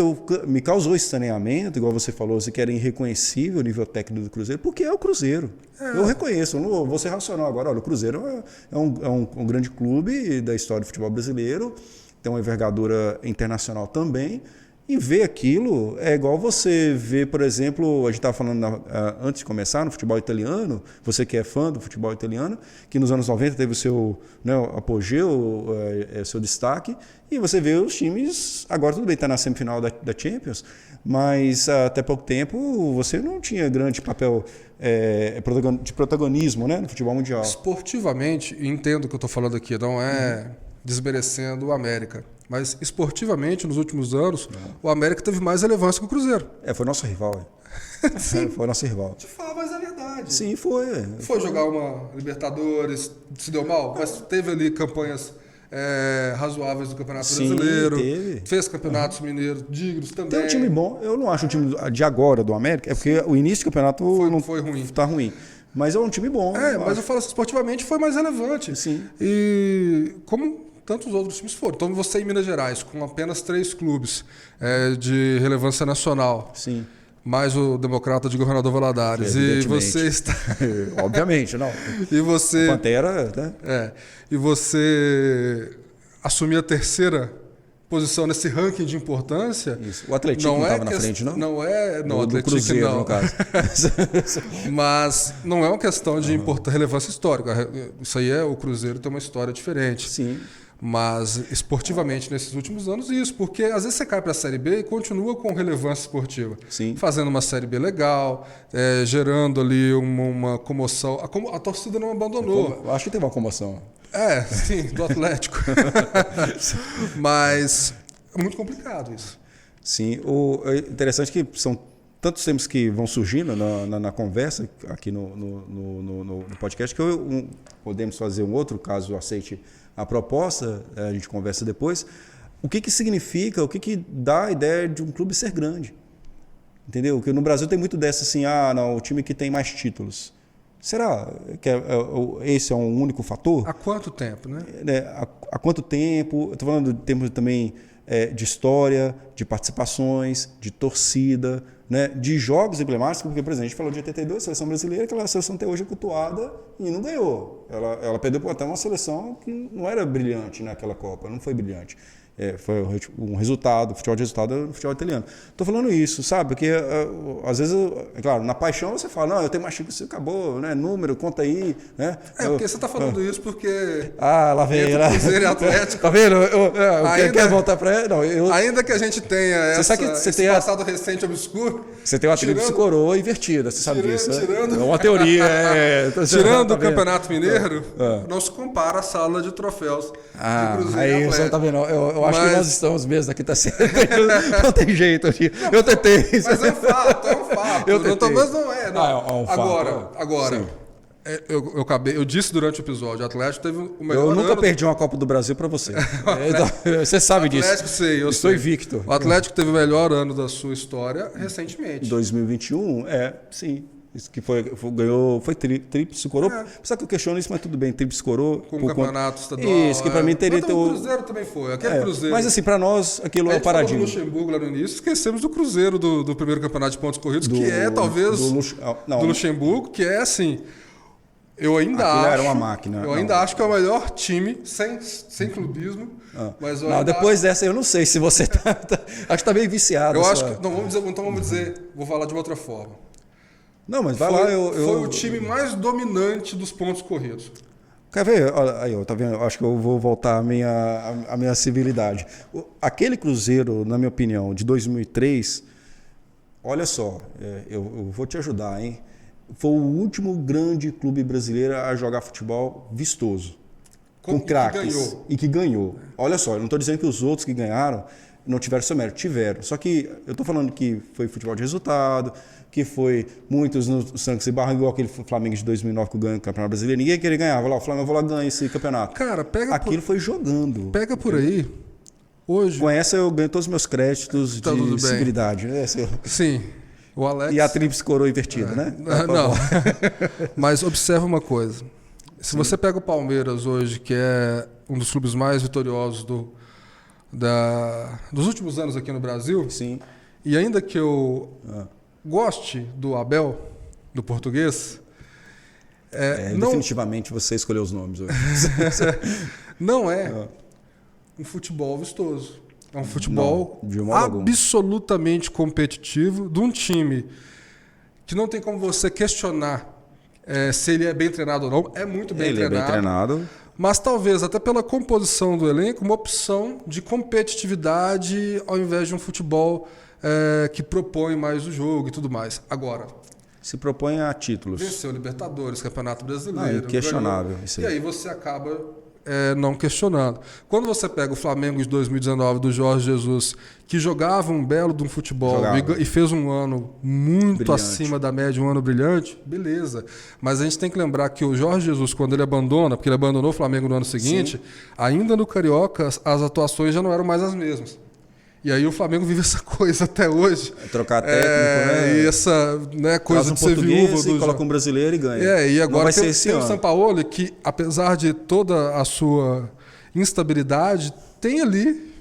me causou estranhamento, igual você falou, você que era irreconhecível o nível técnico do Cruzeiro, porque é o Cruzeiro. Eu reconheço, eu não vou ser racional agora. Olha, o Cruzeiro é um grande clube da história do futebol brasileiro, tem uma envergadura internacional também, e ver aquilo é igual você ver, por exemplo, a gente estava falando antes de começar, no futebol italiano, você que é fã do futebol italiano, que nos anos 90 teve o seu apogeu, seu destaque, e você vê os times, agora tudo bem, está na semifinal da Champions, mas até pouco tempo você não tinha grande papel de protagonismo, né, no futebol mundial. Esportivamente, entendo o que eu estou falando aqui, não é desmerecendo o América. Mas esportivamente, nos últimos anos, o América teve mais relevância que o Cruzeiro. Foi nosso rival. Foi nosso rival. Te fala, mas é verdade. Sim, foi. Foi jogar uma Libertadores, se deu mal, mas teve ali campanhas razoáveis do Campeonato Brasileiro. Teve. Fez campeonatos mineiros dignos também. Tem um time bom. Eu não acho um time de agora do América, porque o início do campeonato foi ruim. Está ruim. Mas é um time bom. Mas eu falo assim, esportivamente foi mais relevante. Sim. E como tantos outros times foram. Então você em Minas Gerais, com apenas 3 clubes de relevância nacional. Sim. Mais o Democrata de Governador Valadares. E você está... Obviamente, não. E você... A Pantera, né? E você assumir a 3ª posição nesse ranking de importância... Isso. O Atlético não estava na frente, não? Não, o Atlético Cruzeiro, não. no caso. Mas não é uma questão de relevância histórica. Isso aí o Cruzeiro tem uma história diferente. Sim. Mas esportivamente nesses últimos anos isso, porque às vezes você cai para a Série B e continua com relevância esportiva. Sim. Fazendo uma Série B legal, gerando ali uma comoção. A torcida não abandonou. Acho que teve uma comoção. Sim, do Atlético. Mas é muito complicado isso. Sim, é interessante que são tantos temas que vão surgindo na conversa aqui no podcast, que podemos fazer um outro, caso aceite a proposta, a gente conversa depois. O que significa, o que dá a ideia de um clube ser grande? Entendeu? Porque no Brasil tem muito dessa assim, o time que tem mais títulos. Será que esse é um único fator? Há quanto tempo, né? Há quanto tempo? Estou falando de termos também de história, de participações, de torcida, né? De jogos emblemáticos, porque, por exemplo, a gente falou de 82, seleção brasileira, aquela seleção até hoje é cultuada e não ganhou. Ela perdeu por até uma seleção que não era brilhante naquela Copa, não foi brilhante. Foi um resultado, futebol de resultado no futebol italiano. Estou falando isso, sabe? Porque às vezes, claro, na paixão você fala, não, eu tenho mais chico, você acabou, né? Número, conta aí. Né? Porque você está falando isso porque... lá vem. Cruzeiro e Atlético. Tá vendo? Quer voltar para... Ainda que a gente tenha esse passado recente obscuro... Você tem uma tríplice coroa invertida, você sabe disso. Tirando, é uma teoria. Tirando o Campeonato Mineiro, não se compara a sala de troféus de Cruzeiro e Atlético. Você tá vendo? Eu acho que nós estamos mesmo aqui, tá certo. Não tem jeito. Eu tentei. Mas é um fato. Mas não é. Não. É um fato. Agora eu disse durante o episódio, o Atlético teve o melhor ano. Eu nunca perdi uma Copa do Brasil para você. Você sabe disso. Atlético, sei, eu estou invicto. O Atlético teve o melhor ano da sua história recentemente. 2021, sim. Isso que ganhou, foi tríplice coroa. Só que eu questiono isso, mas tudo bem, tríplice coroa. Com o campeonato estadual. Isso, que para mim teria... O Cruzeiro também foi, aquele Cruzeiro. Mas assim, para nós, aquilo é o paradigma. A gente falou do Luxemburgo lá no início, esquecemos do Cruzeiro, do primeiro campeonato de pontos corridos, que é talvez do Luxemburgo, que é assim... Eu ainda acho. Era uma máquina. Eu ainda acho que é o melhor time, sem clubismo. Mas depois dessa, eu não sei se você acho que está meio viciado. Eu acho que. Não, vamos dizer. Vou falar de uma outra forma. Não, mas vai lá. Foi o time mais dominante dos pontos corridos. Quer ver? Aí, tá vendo? Acho que eu vou voltar à minha civilidade. Aquele Cruzeiro, na minha opinião, de 2003, olha só, eu vou te ajudar, hein? Foi o último grande clube brasileiro a jogar futebol vistoso. com craques e que ganhou. Olha só, eu não estou dizendo que os outros que ganharam não tiveram seu mérito, tiveram. Só que eu estou falando que foi futebol de resultado, que foi muitos no Santos e Barra, igual aquele Flamengo de 2009 que ganhou o Campeonato Brasileiro. Ninguém queria ganhar. Vai lá, o Flamengo vai lá ganhar esse campeonato. Cara, aquilo foi jogando. Pega por aí. Hoje. Com essa eu ganho todos os meus créditos de visibilidade. Né? Sim. O Alex... E a tríplice coroa invertida, né? Não. Mas observa uma coisa. Se você pega o Palmeiras hoje, que é um dos clubes mais vitoriosos dos últimos anos aqui no Brasil, sim. E ainda que eu goste do Abel, do português... não, definitivamente você escolheu os nomes hoje. Não é um futebol vistoso. É um futebol absolutamente competitivo de um time que não tem como você questionar se ele é bem treinado ou não. É muito bem treinado. Ele é bem treinado. Mas talvez, até pela composição do elenco, uma opção de competitividade ao invés de um futebol que propõe mais o jogo e tudo mais. Agora... Se propõe a títulos. Venceu Libertadores, Campeonato Brasileiro. Inquestionável. E aí você acaba não questionando. Quando você pega o Flamengo de 2019 do Jorge Jesus, que jogava um belo de um futebol e fez um ano muito brilhante, acima da média, um ano brilhante, beleza. Mas a gente tem que lembrar que o Jorge Jesus, quando ele abandona, porque ele abandonou o Flamengo no ano seguinte, ainda no Carioca as atuações já não eram mais as mesmas. E aí o Flamengo vive essa coisa até hoje. Trocar técnico, né? E essa coisa de ser viúva. E coloca um brasileiro e ganha. E agora tem o Sampaoli, que apesar de toda a sua instabilidade, tem ali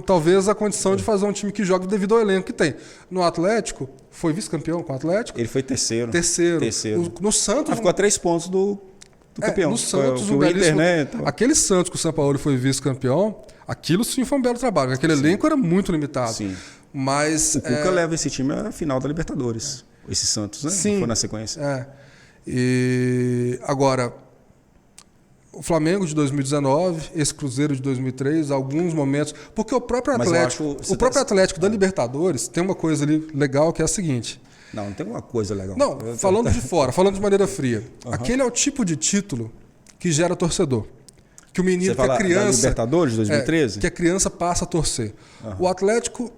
talvez a condição de fazer um time que joga devido ao elenco que tem. No Atlético, foi vice-campeão com o Atlético? Ele foi terceiro. No Santos... ficou a 3 pontos do campeão. No Santos, o Inter, né? Então... Aquele Santos que o Sampaoli foi vice-campeão, aquilo sim foi um belo trabalho. Aquele elenco era muito limitado. Sim. Mas, o Cuca leva esse time à final da Libertadores. Esse Santos, né? Sim. Foi na sequência. E agora, o Flamengo de 2019, esse Cruzeiro de 2003, alguns momentos... Porque o próprio Atlético da Libertadores tem uma coisa ali legal que é a seguinte... Não tem uma coisa legal. Não, falando de fora, falando de maneira fria. Aquele é o tipo de título que gera torcedor. Que o menino, Você fala que a criança... da Libertadores de 2013? Que a criança passa a torcer. O Atlético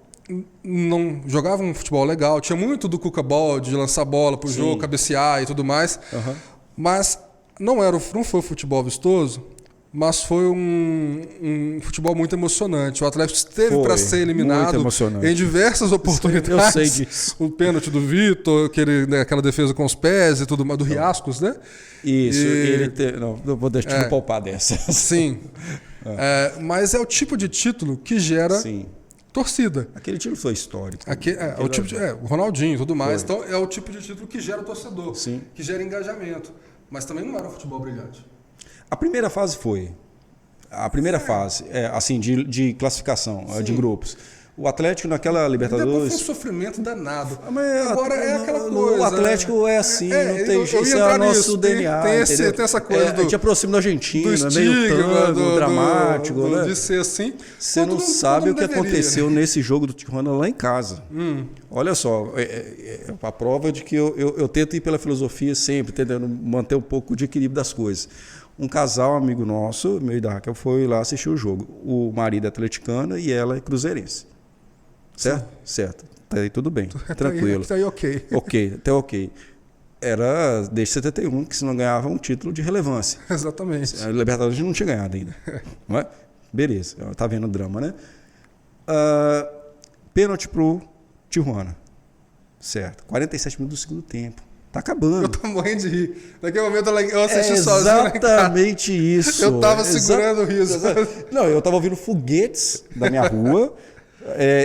não jogava um futebol legal, tinha muito do Cuca Ball, de lançar bola pro jogo, cabecear e tudo mais. Mas não foi futebol vistoso, mas foi um futebol muito emocionante. O Atlético esteve para ser eliminado em diversas oportunidades. Eu sei disso. O pênalti do Vitor, aquela defesa com os pés e tudo mais, do Riascos, né? Isso, não vou deixar de poupar dessa. Sim. Mas é o tipo de título que gera torcida. Aquele título foi histórico. O Ronaldinho e tudo mais. Então é o tipo de título que gera torcedor, Sim. que gera engajamento. Mas também não era um futebol brilhante. A primeira fase foi. A primeira fase, assim, de classificação, de grupos. O Atlético naquela Libertadores... Depois foi um sofrimento danado. Agora é aquela coisa... O Atlético é assim, não tem jeito. Isso é o nosso DNA. Tem essa coisa a gente aproxima da Argentina, meio tango, dramático. Né? De ser assim. Você não sabe o que aconteceu nesse jogo do Tijuana lá em casa. Olha só, é a prova de que eu tento ir pela filosofia sempre, tentando manter um pouco de equilíbrio das coisas. Um casal, amigo nosso, meu e da Raquel, foi lá assistir o jogo. O marido é atleticano e ela é cruzeirense. Certo? Certo. Tá aí tudo bem, tranquilo. Tá aí ok. Até ok. Era desde 71 que se não ganhava um título de relevância. Exatamente. A Libertadores não tinha ganhado ainda. Não é? Beleza, tá vendo o drama, né? Pênalti pro Tijuana. Certo. 47 minutos do segundo tempo. Tá acabando. Eu tô morrendo de rir. Naquele momento eu assisti sozinho. Exatamente isso. Eu tava segurando o riso. Não, eu tava ouvindo foguetes da minha rua.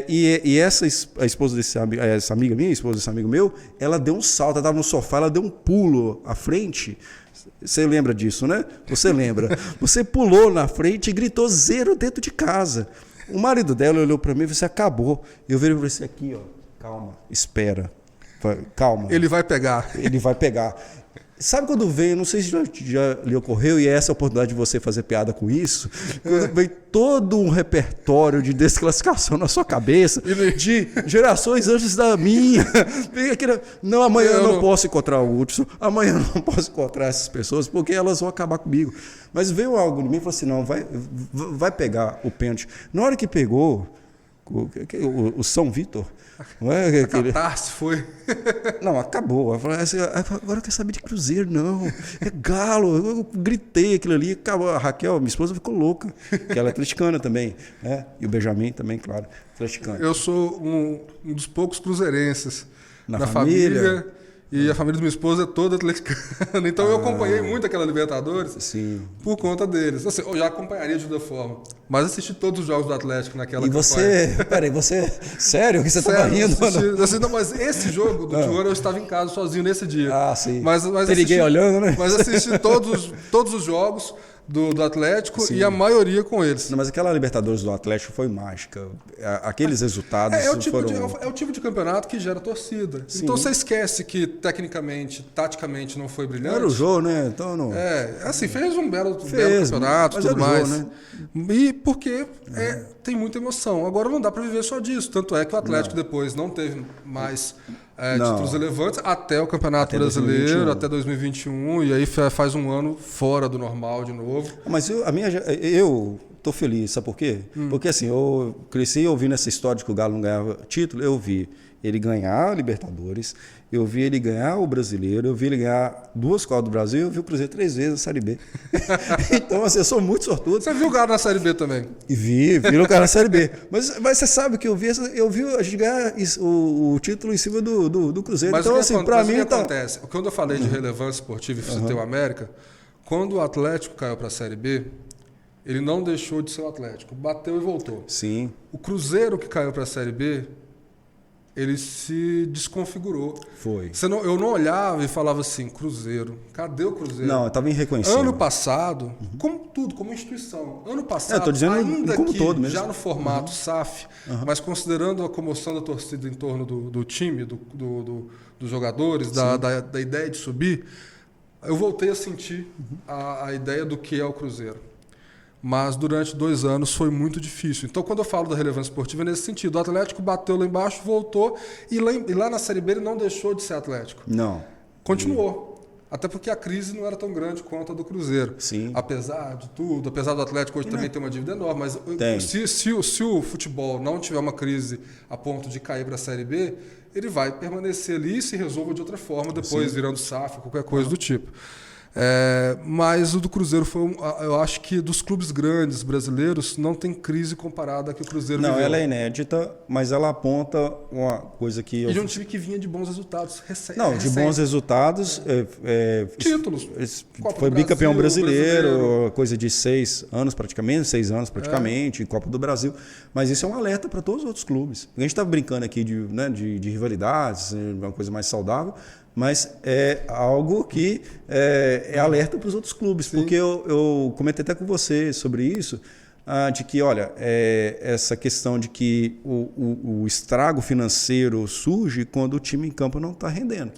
E a esposa essa amiga minha, a esposa desse amigo meu, ela deu um salto, ela estava no sofá, ela deu um pulo à frente. Você lembra disso, né? Você lembra. Você pulou na frente e gritou 0 dentro de casa. O marido dela olhou para mim e disse: acabou. Eu virei para você aqui, ó. Calma, espera. Calma. Ele vai pegar. Sabe quando vem, não sei se já lhe ocorreu, e é essa a oportunidade de você fazer piada com isso, quando vem todo um repertório de desclassificação na sua cabeça, de gerações antes da minha. Vem aquele, não, amanhã eu não posso encontrar o Hudson, amanhã eu não posso encontrar essas pessoas, porque elas vão acabar comigo. Mas veio algo em mim e falou assim, não, vai pegar o pênalti. Na hora que pegou o São Vitor, não é aquele... Catarse foi. Não, acabou. Eu falei assim, agora eu quero saber de Cruzeiro, não. É Galo. Eu gritei aquilo ali, acabou. A Raquel, minha esposa, ficou louca. Que ela é atleticana também. Né? E o Benjamin também, claro, atleticano. Eu sou um dos poucos cruzeirenses na família. E a família da minha esposa é toda atleticana. Então eu acompanhei muito aquela Libertadores. Sim. Por conta deles. Assim, eu já acompanharia de toda forma. Mas assisti todos os jogos do Atlético naquela campanha. E você... Peraí, você... Sério que você estava rindo? Não, mas esse jogo do Tijuana eu estava em casa sozinho nesse dia. Ah, sim. Mas liguei olhando, né? Mas assisti todos os jogos do Atlético, sim, e a maioria com eles. Não, mas aquela Libertadores do Atlético foi mágica. Aqueles resultados é o tipo de campeonato que gera torcida. Sim. Então você esquece que tecnicamente, taticamente não foi brilhante. Era o jogo, né? Então não... assim, fez um belo campeonato e tudo mais. Jogo, né? E porque tem muita emoção. Agora não dá para viver só disso. Tanto é que o Atlético depois não teve mais... títulos relevantes até o Campeonato Brasileiro, até 2021, e aí faz um ano fora do normal de novo. Mas eu tô feliz, sabe por quê? Porque assim, eu cresci ouvindo essa história de que o Galo não ganhava título, eu vi ele ganhar a Libertadores, eu vi ele ganhar o Brasileiro, eu vi ele ganhar 2 Copas do Brasil, eu vi o Cruzeiro 3 vezes na Série B. Então, assim, eu sou muito sortudo. Você viu o Galo na Série B também? E vi o Galo na Série B. Mas você sabe que eu vi a gente ganhar o título em cima do Cruzeiro. Mas então, assim, para mim... O que acontece? Quando eu falei de relevância esportiva e citei o América, quando o Atlético caiu para a Série B, ele não deixou de ser o Atlético. Bateu e voltou. Sim. O Cruzeiro que caiu para a Série B, ele se desconfigurou. Foi. Eu não olhava e falava assim, Cruzeiro, cadê o Cruzeiro? Não, eu estava irreconhecível. Ano passado, como tudo, como instituição, ano passado, eu tô dizendo ainda como que todo mesmo. já no formato SAF, mas considerando a comoção da torcida em torno do time, dos jogadores, da ideia de subir, eu voltei a sentir a ideia do que é o Cruzeiro. Mas durante 2 anos foi muito difícil. Então, quando eu falo da relevância esportiva, é nesse sentido. O Atlético bateu lá embaixo, voltou, e lá na Série B ele não deixou de ser Atlético. Não. Continuou. Até porque a crise não era tão grande quanto a do Cruzeiro. Sim. Apesar de tudo, apesar do Atlético hoje também ter uma dívida enorme, mas se o futebol não tiver uma crise a ponto de cair para a Série B, ele vai permanecer ali e se resolva de outra forma, depois virando SAF, qualquer coisa do tipo. Mas o do Cruzeiro foi eu acho que dos clubes grandes brasileiros não tem crise comparada a que o Cruzeiro viveu. Não, ela é inédita, mas ela aponta uma coisa que... E de um time que vinha de bons resultados de bons resultados. Títulos. Foi bicampeão brasileiro, coisa de 6 anos praticamente, em Copa do Brasil. Mas isso é um alerta para todos os outros clubes. A gente estava brincando aqui de rivalidades, uma coisa mais saudável, mas é algo que é alerta para os outros clubes. Sim. Porque eu comentei até com você sobre isso, de que, olha, essa questão de que o estrago financeiro surge quando o time em campo não está rendendo.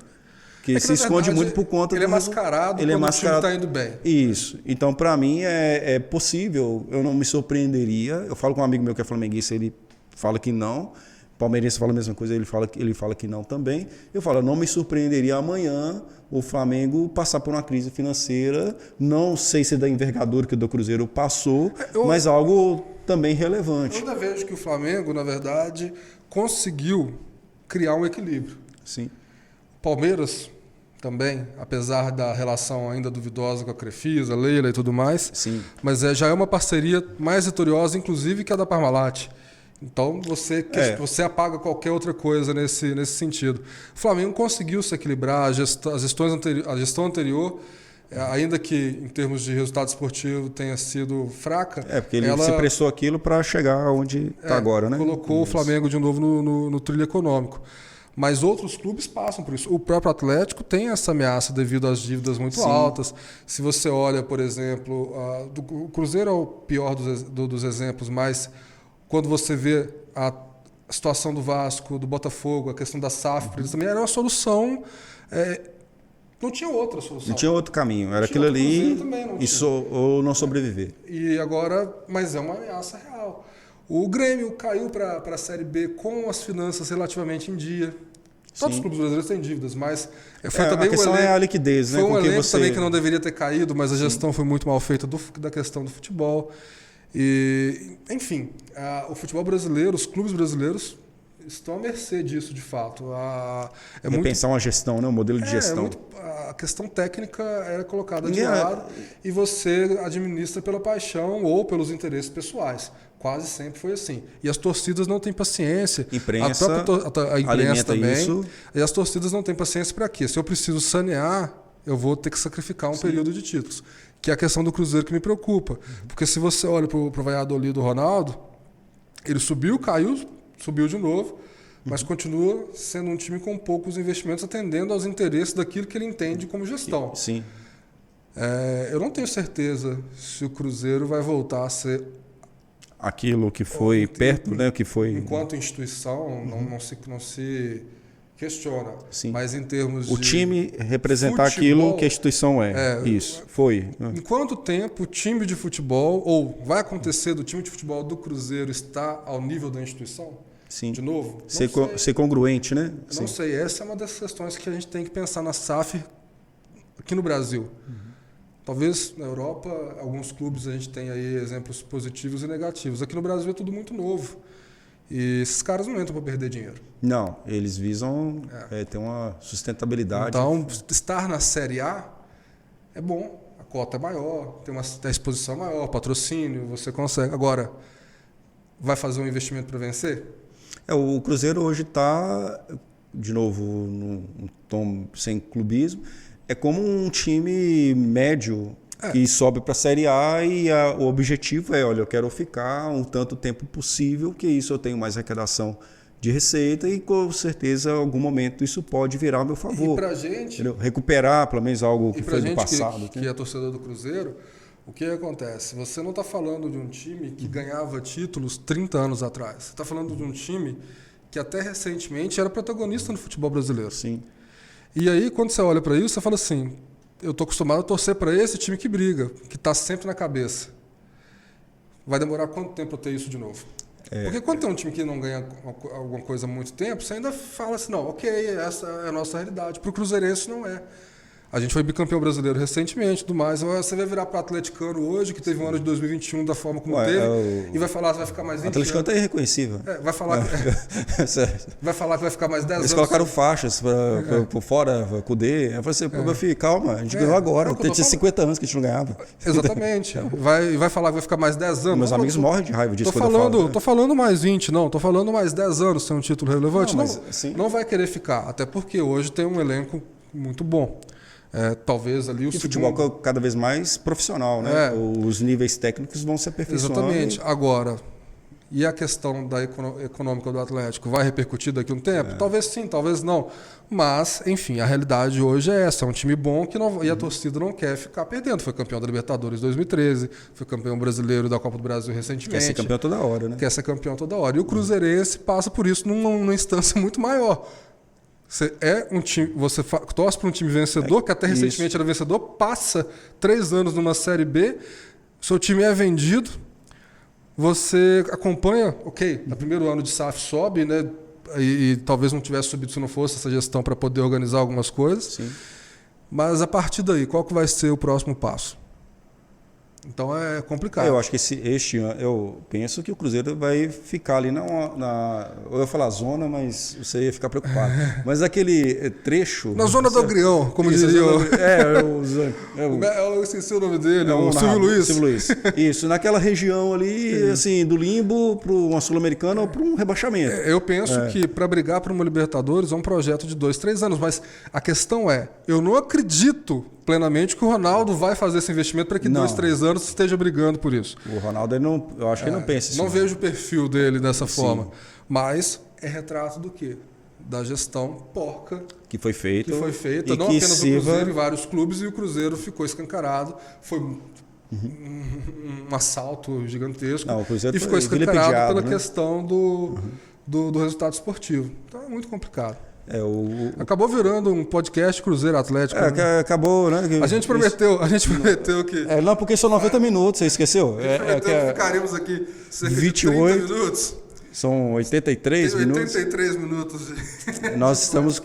Que se esconde muito por conta ele é mascarado quando o time está indo bem. Isso. Então, para mim, é possível. Eu não me surpreenderia. Eu falo com um amigo meu que é flamenguista, ele fala que não. Palmeirense fala a mesma coisa, ele fala que não também. Eu falo, não me surpreenderia amanhã o Flamengo passar por uma crise financeira, não sei se da envergadura que o do Cruzeiro passou, mas algo também relevante. Eu ainda vejo que o Flamengo, na verdade, conseguiu criar um equilíbrio. Sim. Palmeiras também, apesar da relação ainda duvidosa com a Crefisa, a Leila e tudo mais, sim, mas já é uma parceria mais vitoriosa, inclusive, que a da Parmalat. Então, você apaga qualquer outra coisa nesse sentido. O Flamengo conseguiu se equilibrar, a gestão anterior, ainda que em termos de resultado esportivo tenha sido fraca... porque ele se prestou aquilo para chegar onde está agora, né? Colocou o Flamengo de novo no trilho econômico. Mas outros clubes passam por isso. O próprio Atlético tem essa ameaça devido às dívidas muito altas. Se você olha, por exemplo, o Cruzeiro é o pior dos exemplos, mas... Quando você vê a situação do Vasco, do Botafogo, a questão da SAF, para eles também era uma solução não tinha outra solução. Não tinha outro caminho. Era aquilo ali ou não sobreviver. E agora, mas é uma ameaça real. O Grêmio caiu para a Série B com as finanças relativamente em dia. Todos os clubes brasileiros têm dívidas, mas foi também a questão é a liquidez, né? Foi um elenco também que não deveria ter caído, mas a gestão foi muito mal feita da questão do futebol. E, enfim, o futebol brasileiro, os clubes brasileiros estão à mercê disso, de fato. Repensar uma gestão, né? Um modelo de gestão. A questão técnica era colocada de lado e você administra pela paixão ou pelos interesses pessoais. Quase sempre foi assim. E as torcidas não têm paciência. Imprensa, a imprensa também. Isso. E as torcidas não têm paciência para quê? Se eu preciso sanear, eu vou ter que sacrificar um período de títulos. Que é a questão do Cruzeiro que me preocupa. Porque se você olha para o Valladolid do Ronaldo, ele subiu, caiu, subiu de novo, mas continua sendo um time com poucos investimentos, atendendo aos interesses daquilo que ele entende como gestão. Sim. Eu não tenho certeza se o Cruzeiro vai voltar a ser aquilo que foi perto, né? Que foi enquanto instituição, não se questiona. Sim. Mas em termos o de time representar futebol, aquilo que a instituição isso foi. Em quanto tempo o time de futebol, ou vai acontecer do time de futebol do Cruzeiro estar ao nível da instituição? Sim. De novo? Ser congruente, né? Não sei. Essa é uma das questões que a gente tem que pensar na SAF aqui no Brasil. Talvez na Europa, alguns clubes a gente tem aí exemplos positivos e negativos. Aqui no Brasil é tudo muito novo. E esses caras não entram para perder dinheiro. Não, eles visam ter uma sustentabilidade. Então, estar na Série A é bom. A cota é maior, tem a exposição maior, patrocínio, você consegue. Agora, vai fazer um investimento para vencer? O Cruzeiro hoje está, de novo, num tom sem clubismo, é como um time médio que sobe para a Série A e o objetivo é, olha, eu quero ficar um tanto tempo possível, que isso eu tenho mais arrecadação de receita e com certeza em algum momento isso pode virar ao meu favor. E pra gente... Entendeu? Recuperar pelo menos algo que foi do passado. Que é torcedor do Cruzeiro, o que acontece? Você não está falando de um time que ganhava títulos 30 anos atrás. Você está falando de um time que até recentemente era protagonista no futebol brasileiro. Sim. E aí, quando você olha para isso, você fala assim, eu estou acostumado a torcer para esse time que briga, que está sempre na cabeça. Vai demorar quanto tempo para eu ter isso de novo? Porque quando tem um time que não ganha alguma coisa há muito tempo, você ainda fala assim, não, ok, essa é a nossa realidade. Para o Cruzeirense não é. A gente foi bicampeão brasileiro recentemente, tudo mais. Você vai virar para o atleticano hoje, que teve um ano de 2021 da forma como teve, e vai falar que vai ficar mais 20 anos. O atleticano está irreconhecível. Vai falar que vai ficar mais 10 anos. Eles colocaram faixas por fora, com o D. Eu falei assim, meu filho, calma, a gente ganhou agora. Tinha 50 anos que a gente não ganhava. Exatamente. Vai falar que vai ficar mais 10 anos. Meus amigos morrem de raiva disso Tô falando mais 20, não. Tô falando mais 10 anos sem um título relevante. Não vai querer ficar. Até porque hoje tem um elenco muito bom. Talvez ali o futebol cada vez mais profissional, né? Os níveis técnicos vão se aperfeiçoando. Exatamente. Agora, e a questão da econômica do Atlético vai repercutir daqui a um tempo? Talvez sim, talvez não. Mas, enfim, a realidade hoje é essa. É um time bom e a torcida não quer ficar perdendo. Foi campeão da Libertadores em 2013, foi campeão brasileiro da Copa do Brasil recentemente. Quer ser campeão toda hora, né? Quer ser campeão toda hora. E o Cruzeirense passa por isso numa instância muito maior. Você torce para um time vencedor, que até recentemente era vencedor, passa 3 anos numa Série B, seu time é vendido, você acompanha, ok, no primeiro ano de SAF sobe, né? E talvez não tivesse subido se não fosse essa gestão para poder organizar algumas coisas. Sim. Mas a partir daí, qual que vai ser o próximo passo? Então é complicado. Eu acho que este ano, eu penso que o Cruzeiro vai ficar ali eu ia falar zona, mas você ia ficar preocupado. Mas aquele trecho... Na zona do Agrião, como diria eu esqueci o nome dele, o Silvio Luiz. Silvio Luiz. Isso, naquela região ali, assim, do limbo para uma Sul-Americana ou para um rebaixamento. Eu penso que para brigar por uma Libertadores é um projeto de 2, 3 anos, mas a questão é, eu não acredito plenamente que o Ronaldo vai fazer esse investimento para que 2, 3 anos esteja brigando por isso. O Ronaldo, eu acho que ele não pensa assim. Não vejo o perfil dele dessa forma. Mas é retrato do quê? Da gestão porca que foi feita. Não apenas do Cruzeiro, em vários clubes, e o Cruzeiro ficou escancarado. Foi um assalto gigantesco. Não, o Cruzeiro e ficou escancarado pela né? questão do resultado esportivo. Então é muito complicado. Acabou virando um podcast Cruzeiro Atlético. Né? Acabou, né? A gente prometeu que... Não, porque são 90 minutos, você esqueceu? Que ficaremos aqui cerca 28, de 30 minutos. São 83 minutos. 83 minutos. Nós estamos...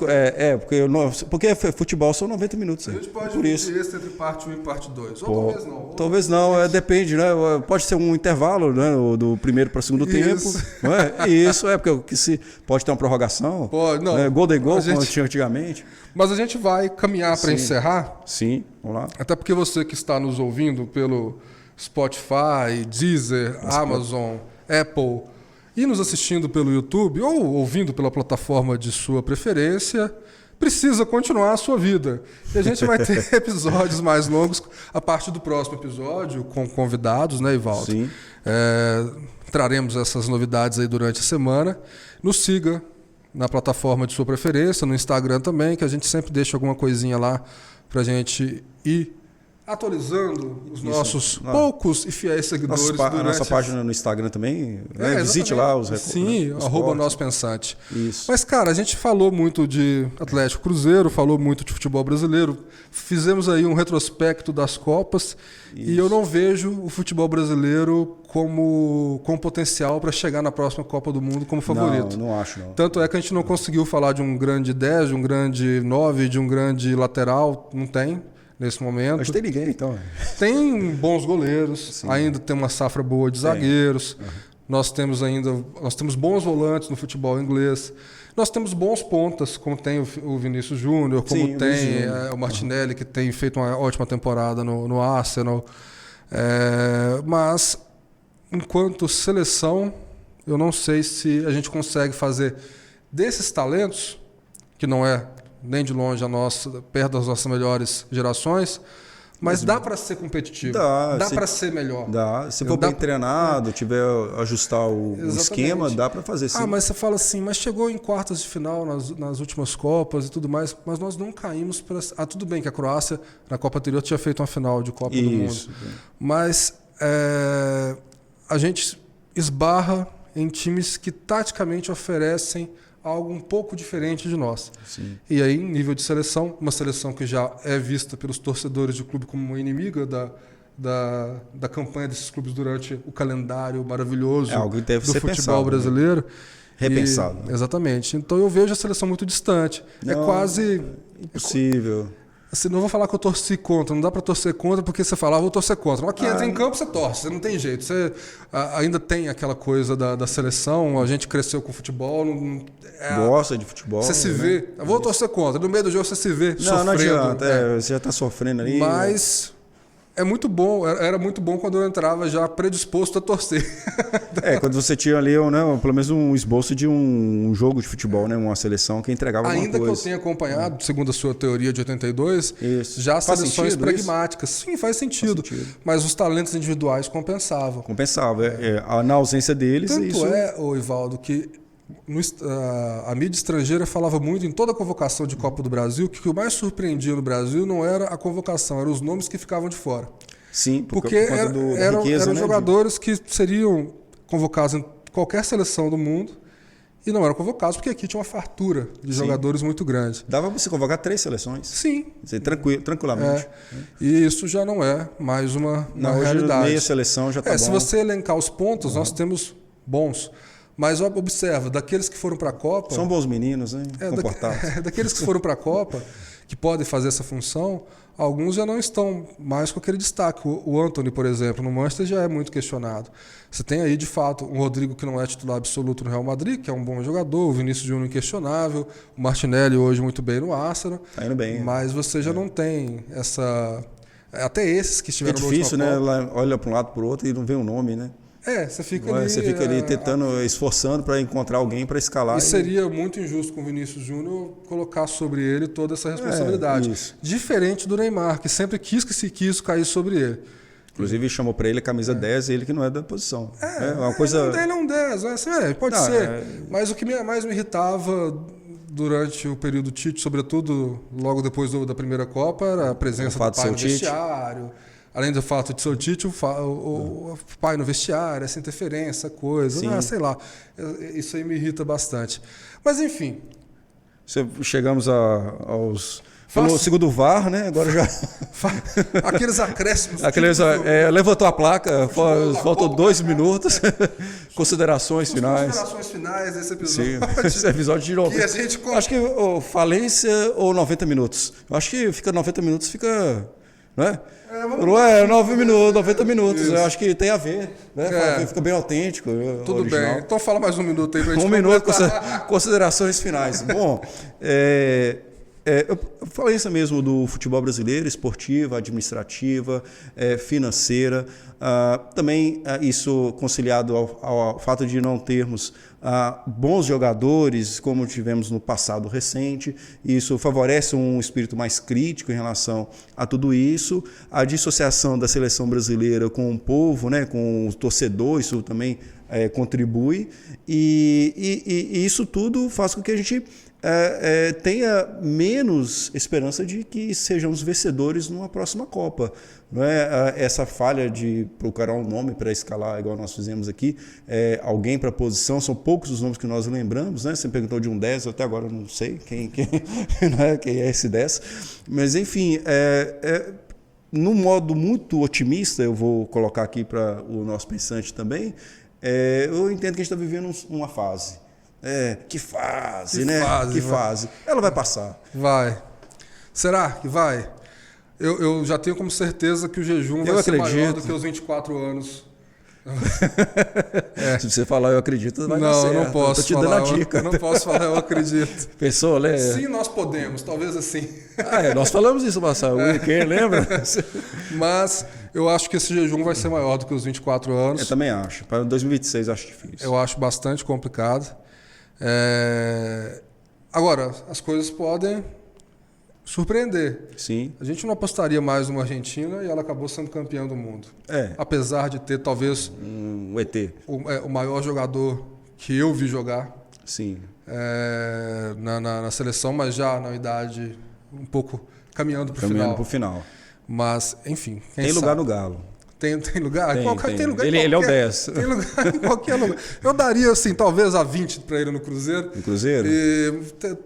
porque futebol são 90 minutos. A gente pode por isso. Esse entre parte 1 e parte 2. Ou talvez não. Talvez não, depende, né? Pode ser um intervalo, né? Do primeiro para o segundo tempo. Não é? Isso, porque se pode ter uma prorrogação. Pode, não. Golden goal, como tinha antigamente. Mas a gente vai caminhar para encerrar. Sim, vamos lá. Até porque você que está nos ouvindo pelo Spotify, Deezer, Amazon, Apple... e nos assistindo pelo YouTube ou ouvindo pela plataforma de sua preferência, precisa continuar a sua vida. E a gente vai ter episódios mais longos a partir do próximo episódio, com convidados, né, Ivaldo? Sim. Traremos essas novidades aí durante a semana. Nos siga na plataforma de sua preferência, no Instagram também, que a gente sempre deixa alguma coisinha lá para a gente ir atualizando os nossos poucos e fiéis seguidores. A nossa página no Instagram também. Visite lá os recursos. Sim, @NosPensante. Isso. Mas, cara, a gente falou muito de Atlético Cruzeiro, falou muito de futebol brasileiro. Fizemos aí um retrospecto das Copas. Isso. E eu não vejo o futebol brasileiro com potencial para chegar na próxima Copa do Mundo como favorito. Não acho, não. Tanto é que a gente não conseguiu falar de um grande 10, de um grande 9, de um grande lateral. Não tem. Nesse momento. Mas tem ninguém, então. Tem bons goleiros, sim. Ainda tem uma safra boa de zagueiros. Uhum. Nós temos bons volantes no futebol inglês. Nós temos bons pontas, como tem o Vinícius Júnior, como tem o Martinelli, que tem feito uma ótima temporada no Arsenal. Mas, enquanto seleção, eu não sei se a gente consegue fazer desses talentos, que não é nem de longe perto das nossas melhores gerações, mas dá para ser competitivo, dá para ser melhor. Dá. Se for bem treinado, tiver ajustar o esquema, dá para fazer sim. Mas você fala assim, mas chegou em quartas de final nas últimas Copas e tudo mais, mas nós não caímos para... tudo bem que a Croácia, na Copa anterior, tinha feito uma final de Copa do Mundo. Mas a gente esbarra em times que taticamente oferecem algo um pouco diferente de nós. Sim. E aí, em nível de seleção, uma seleção que já é vista pelos torcedores do clube como uma inimiga da campanha desses clubes durante o calendário maravilhoso algo que deve do ser futebol pensado, brasileiro. Né? Repensado. Exatamente. Então eu vejo a seleção muito distante. É quase... impossível. Assim, não vou falar que eu torci contra, não dá para torcer contra porque você fala, vou torcer contra. Mas que entra em campo, você torce, você não tem jeito. Você ainda tem aquela coisa da seleção, a gente cresceu com futebol. Gosta de futebol. Você se vê, vou torcer contra, no meio do jogo você se vê sofrendo. Não adianta, você já está sofrendo ali. Mas é muito bom, era muito bom quando eu entrava já predisposto a torcer. Quando você tinha ali, né, pelo menos um esboço de um jogo de futebol, né, uma seleção que entregava alguma coisa. Ainda que eu tenha acompanhado, segundo a sua teoria de 82, já seleções pragmáticas. Sim, faz sentido. Mas os talentos individuais compensavam. Compensava. Na ausência deles... Tanto Ivaldo, que a mídia estrangeira falava muito em toda a convocação de Copa do Brasil que o mais surpreendia no Brasil não era a convocação, eram os nomes que ficavam de fora. Sim, porque eram jogadores que seriam convocados em qualquer seleção do mundo e não eram convocados porque aqui tinha uma fartura de jogadores muito grande. Dava para você convocar 3 seleções. Sim. Tranquilamente. E isso já não é mais uma realidade. Meia seleção já está bom. Se você elencar os pontos, nós temos bons. Mas observa, daqueles que foram para a Copa... São bons meninos, hein? Comportados. Daqueles que foram para a Copa, que podem fazer essa função, alguns já não estão mais com aquele destaque. O Antony, por exemplo, no Manchester já é muito questionado. Você tem aí, de fato, um Rodrigo que não é titular absoluto no Real Madrid, que é um bom jogador, o Vinícius Júnior inquestionável, o Martinelli hoje muito bem no Arsenal. Está indo bem. Mas você já não tem essa... Até esses que estiveram no último Copa... É difícil, né? Olha para um lado para o outro e não vê o nome, né? Você fica ali tentando, esforçando para encontrar alguém para escalar. E seria muito injusto com o Vinícius Júnior colocar sobre ele toda essa responsabilidade. Diferente do Neymar, que sempre quis cair sobre ele. Inclusive chamou para ele a camisa 10, ele que não é da posição. Uma coisa... Ele é um 10, pode ser. Mas o que mais me irritava durante o período Tite, sobretudo logo depois da primeira Copa, era a presença do pai no vestiário. Além do fato de ser o Tite, o pai no vestiário, essa interferência, essa coisa. Sei lá. Isso aí me irrita bastante. Mas, enfim, Chegamos aos... Falou o segundo VAR, né? Agora já... Aqueles acréscimos. Levantou a placa, faltou 2 minutos. Considerações finais. Considerações finais desse episódio. Sim, esse episódio de 90. Acho que falência ou 90 minutos. Eu acho que fica 90 minutos, fica... Não é? Não é 9 minutos, 90 minutos. Isso. Eu acho que tem a ver. Né? Fica bem autêntico. Tudo original. Bem. Então fala mais um minuto aí pra gente. 1 minuto, considerações finais. Bom, eu falei isso mesmo do futebol brasileiro, esportiva, administrativa, financeira. Também isso conciliado ao fato de não termos bons jogadores, como tivemos no passado recente. Isso favorece um espírito mais crítico em relação a tudo isso. A dissociação da seleção brasileira com o povo, né, com o torcedor, isso também contribui. E isso tudo faz com que a gente tenha menos esperança de que sejamos vencedores numa próxima Copa. Não é essa falha de procurar um nome para escalar, igual nós fizemos aqui, alguém para a posição, são poucos os nomes que nós lembramos, né? Você perguntou de um 10, eu até agora não sei quem é esse 10, mas enfim, num modo muito otimista, eu vou colocar aqui para o nosso pensante também, eu entendo que a gente está vivendo uma fase. Que fase, né? Que fase. Ela vai passar. Vai. Será que vai? Eu já tenho como certeza que o jejum vai ser maior do que os 24 anos. Se você falar eu acredito, vai dar certo. Não, não posso. Tô te dando a dica. Não posso falar eu acredito. Pensou, né? Sim, nós podemos, talvez assim. Nós falamos isso, Marcelo. Quem lembra? Mas eu acho que esse jejum vai ser maior do que os 24 anos. Eu também acho. Para 2026 acho difícil. Eu acho bastante complicado. Agora, as coisas podem surpreender. Sim. A gente não apostaria mais numa Argentina e ela acabou sendo campeã do mundo. Apesar de ter talvez um ET. O maior jogador que eu vi jogar. Sim. Na seleção, mas já na idade um pouco caminhando para o final. Mas, enfim. Tem lugar no Galo. Tem lugar? Tem lugar ele é o 10. Tem lugar em qualquer lugar. Eu daria, assim, talvez a 20 para ele no Cruzeiro. No Cruzeiro?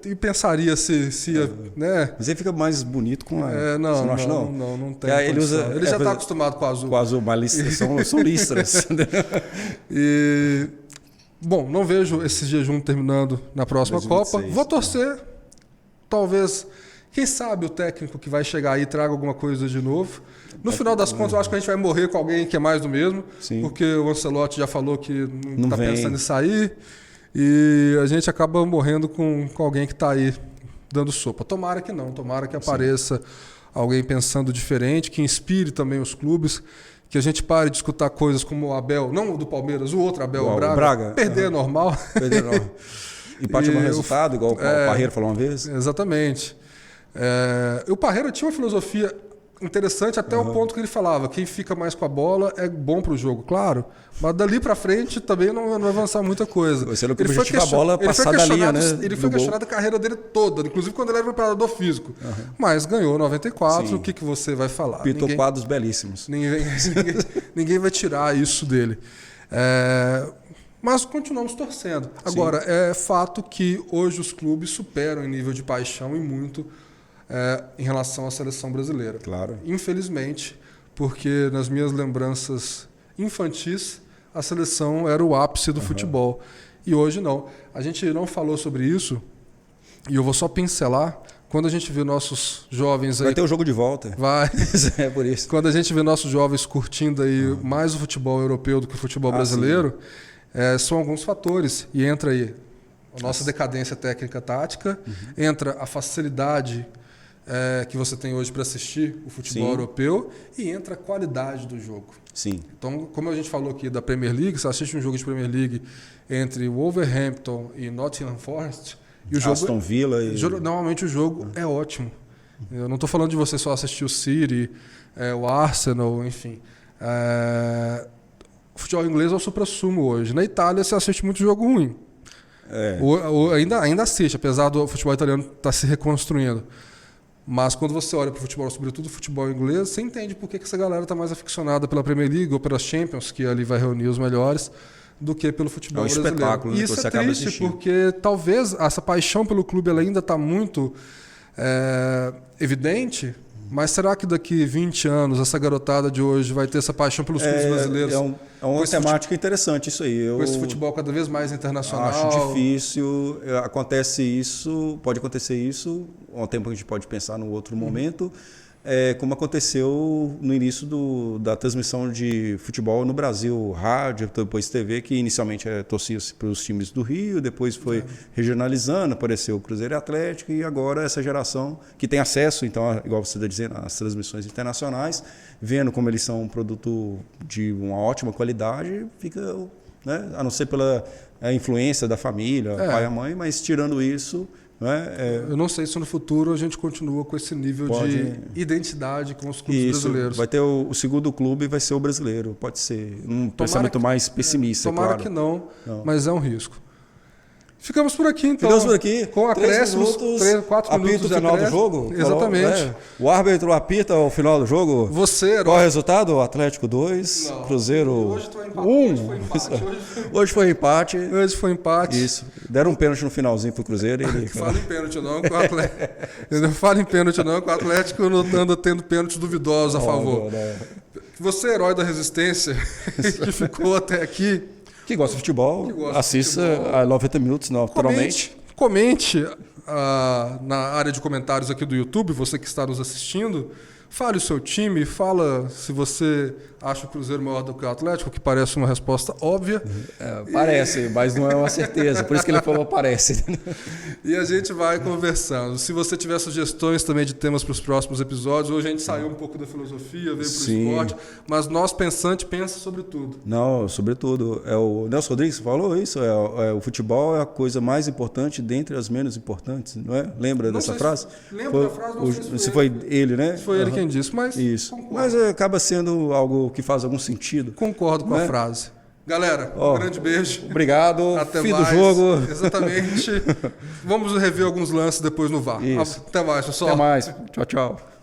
E pensaria se ia... Né? Mas ele fica mais bonito com a... Não tem. Ele já está acostumado com o azul. Com o azul, mas são listras. Bom, não vejo esse jejum terminando na próxima 2026, Copa. Vou torcer. Talvez... Quem sabe o técnico que vai chegar aí traga alguma coisa de novo. No final das contas, eu acho que a gente vai morrer com alguém que é mais do mesmo. Sim. Porque o Ancelotti já falou que não está pensando em sair. E a gente acaba morrendo com alguém que está aí dando sopa. Tomara que não. Tomara que apareça alguém pensando diferente, que inspire também os clubes. Que a gente pare de escutar coisas como o Abel, não o do Palmeiras, o outro Abel, o Braga. Perder é normal. Perder é normal. Empate no resultado, igual o Parreira falou uma vez. Exatamente. O Parreira tinha uma filosofia interessante até o ponto que ele falava: quem fica mais com a bola é bom para o jogo, claro, mas dali para frente também não vai avançar muita coisa. Você não objetivo a bola passar da linha, né? Ele foi questionado a carreira dele toda, inclusive quando ele era preparador físico. Mas ganhou 94, Sim. O que você vai falar? Pintou quadros belíssimos. Ninguém vai tirar isso dele. Mas continuamos torcendo. Agora, é fato que hoje os clubes superam em nível de paixão e muito em relação à seleção brasileira. Claro. Infelizmente, porque nas minhas lembranças infantis, a seleção era o ápice do futebol. E hoje não. A gente não falou sobre isso, e eu vou só pincelar. Quando a gente vê nossos jovens aí... Vai ter o jogo de volta. Vai. É por isso. Quando a gente vê nossos jovens curtindo aí mais o futebol europeu do que o futebol brasileiro, são alguns fatores. E entra aí a nossa decadência técnica tática, entra a facilidade que você tem hoje para assistir o futebol europeu e entra a qualidade do jogo. Sim. Então, como a gente falou aqui da Premier League, você assiste um jogo de Premier League entre Wolverhampton e Nottingham Forest, e o jogo Aston Villa normalmente o jogo é ótimo. Eu não estou falando de você só assistir o City, o Arsenal, enfim. O futebol inglês é o suprassumo hoje. Na Itália você assiste muito jogo ruim. Ainda assiste, apesar do futebol italiano estar se reconstruindo. Mas quando você olha para o futebol, sobretudo o futebol inglês, você entende por que essa galera está mais aficionada pela Premier League ou pelas Champions, que ali vai reunir os melhores, do que pelo futebol brasileiro. Espetáculo, E né, isso que você é acaba triste, assistindo. porque talvez essa paixão pelo clube ela ainda está muito evidente, mas será que daqui 20 anos essa garotada de hoje vai ter essa paixão pelos clubes brasileiros? É uma temática interessante isso aí. Com esse futebol cada vez mais internacional. Acho difícil. Pode acontecer isso, ao tempo que a gente pode pensar num outro momento, como aconteceu no início da transmissão de futebol no Brasil, rádio, depois TV, que inicialmente torcia-se para os times do Rio, depois foi regionalizando, apareceu o Cruzeiro e Atlético, e agora essa geração que tem acesso, então, igual você está dizendo, às transmissões internacionais, vendo como eles são um produto de uma ótima qualidade, fica, né, a não ser pela influência da família, pai e mãe, mas tirando isso... Eu não sei se no futuro a gente continua com esse nível de identidade com os clubes brasileiros. Vai ter o segundo clube, vai ser o brasileiro. Pode ser um pensamento mais pessimista, tomara claro. que não, mas é um risco. Ficamos por aqui, então. Ficamos por aqui. Com acréscimos, 4 minutos de final do jogo. Exatamente. O árbitro apita ao final do jogo. Qual é o resultado? Atlético 2, Cruzeiro 1. Hoje foi empate. Hoje foi empate. Isso. Deram um pênalti no finalzinho pro Cruzeiro. Ele... Fala em pênalti não, que o Atlético... Não fala em pênalti não, que o Atlético anda tendo pênaltis duvidosos a favor. Você, herói da resistência, que ficou até aqui... Que gosta de futebol, assista a 90 minutos, naturalmente. Comente na área de comentários aqui do YouTube, você que está nos assistindo. Fale o seu time, fala se você acha o Cruzeiro maior do que o Atlético, que parece uma resposta óbvia. Parece, mas não é uma certeza. Por isso que ele falou parece. E a gente vai conversando. Se você tiver sugestões também de temas para os próximos episódios, hoje a gente saiu um pouco da filosofia, veio para o esporte, mas nós pensante pensa sobre tudo. Não, sobre tudo. O Nelson Rodrigues falou isso, o futebol é a coisa mais importante dentre as menos importantes, não é? Lembra dessa frase? Lembro da frase, não sei se foi ele, né? Foi ele quem disse, mas... Isso. Mas acaba sendo algo que faz algum sentido. Concordo com a frase. Galera, um grande beijo. Obrigado. Até Fim mais. do jogo. Exatamente. Vamos rever alguns lances depois no VAR. Isso. Até mais, pessoal. Até mais. Tchau, tchau.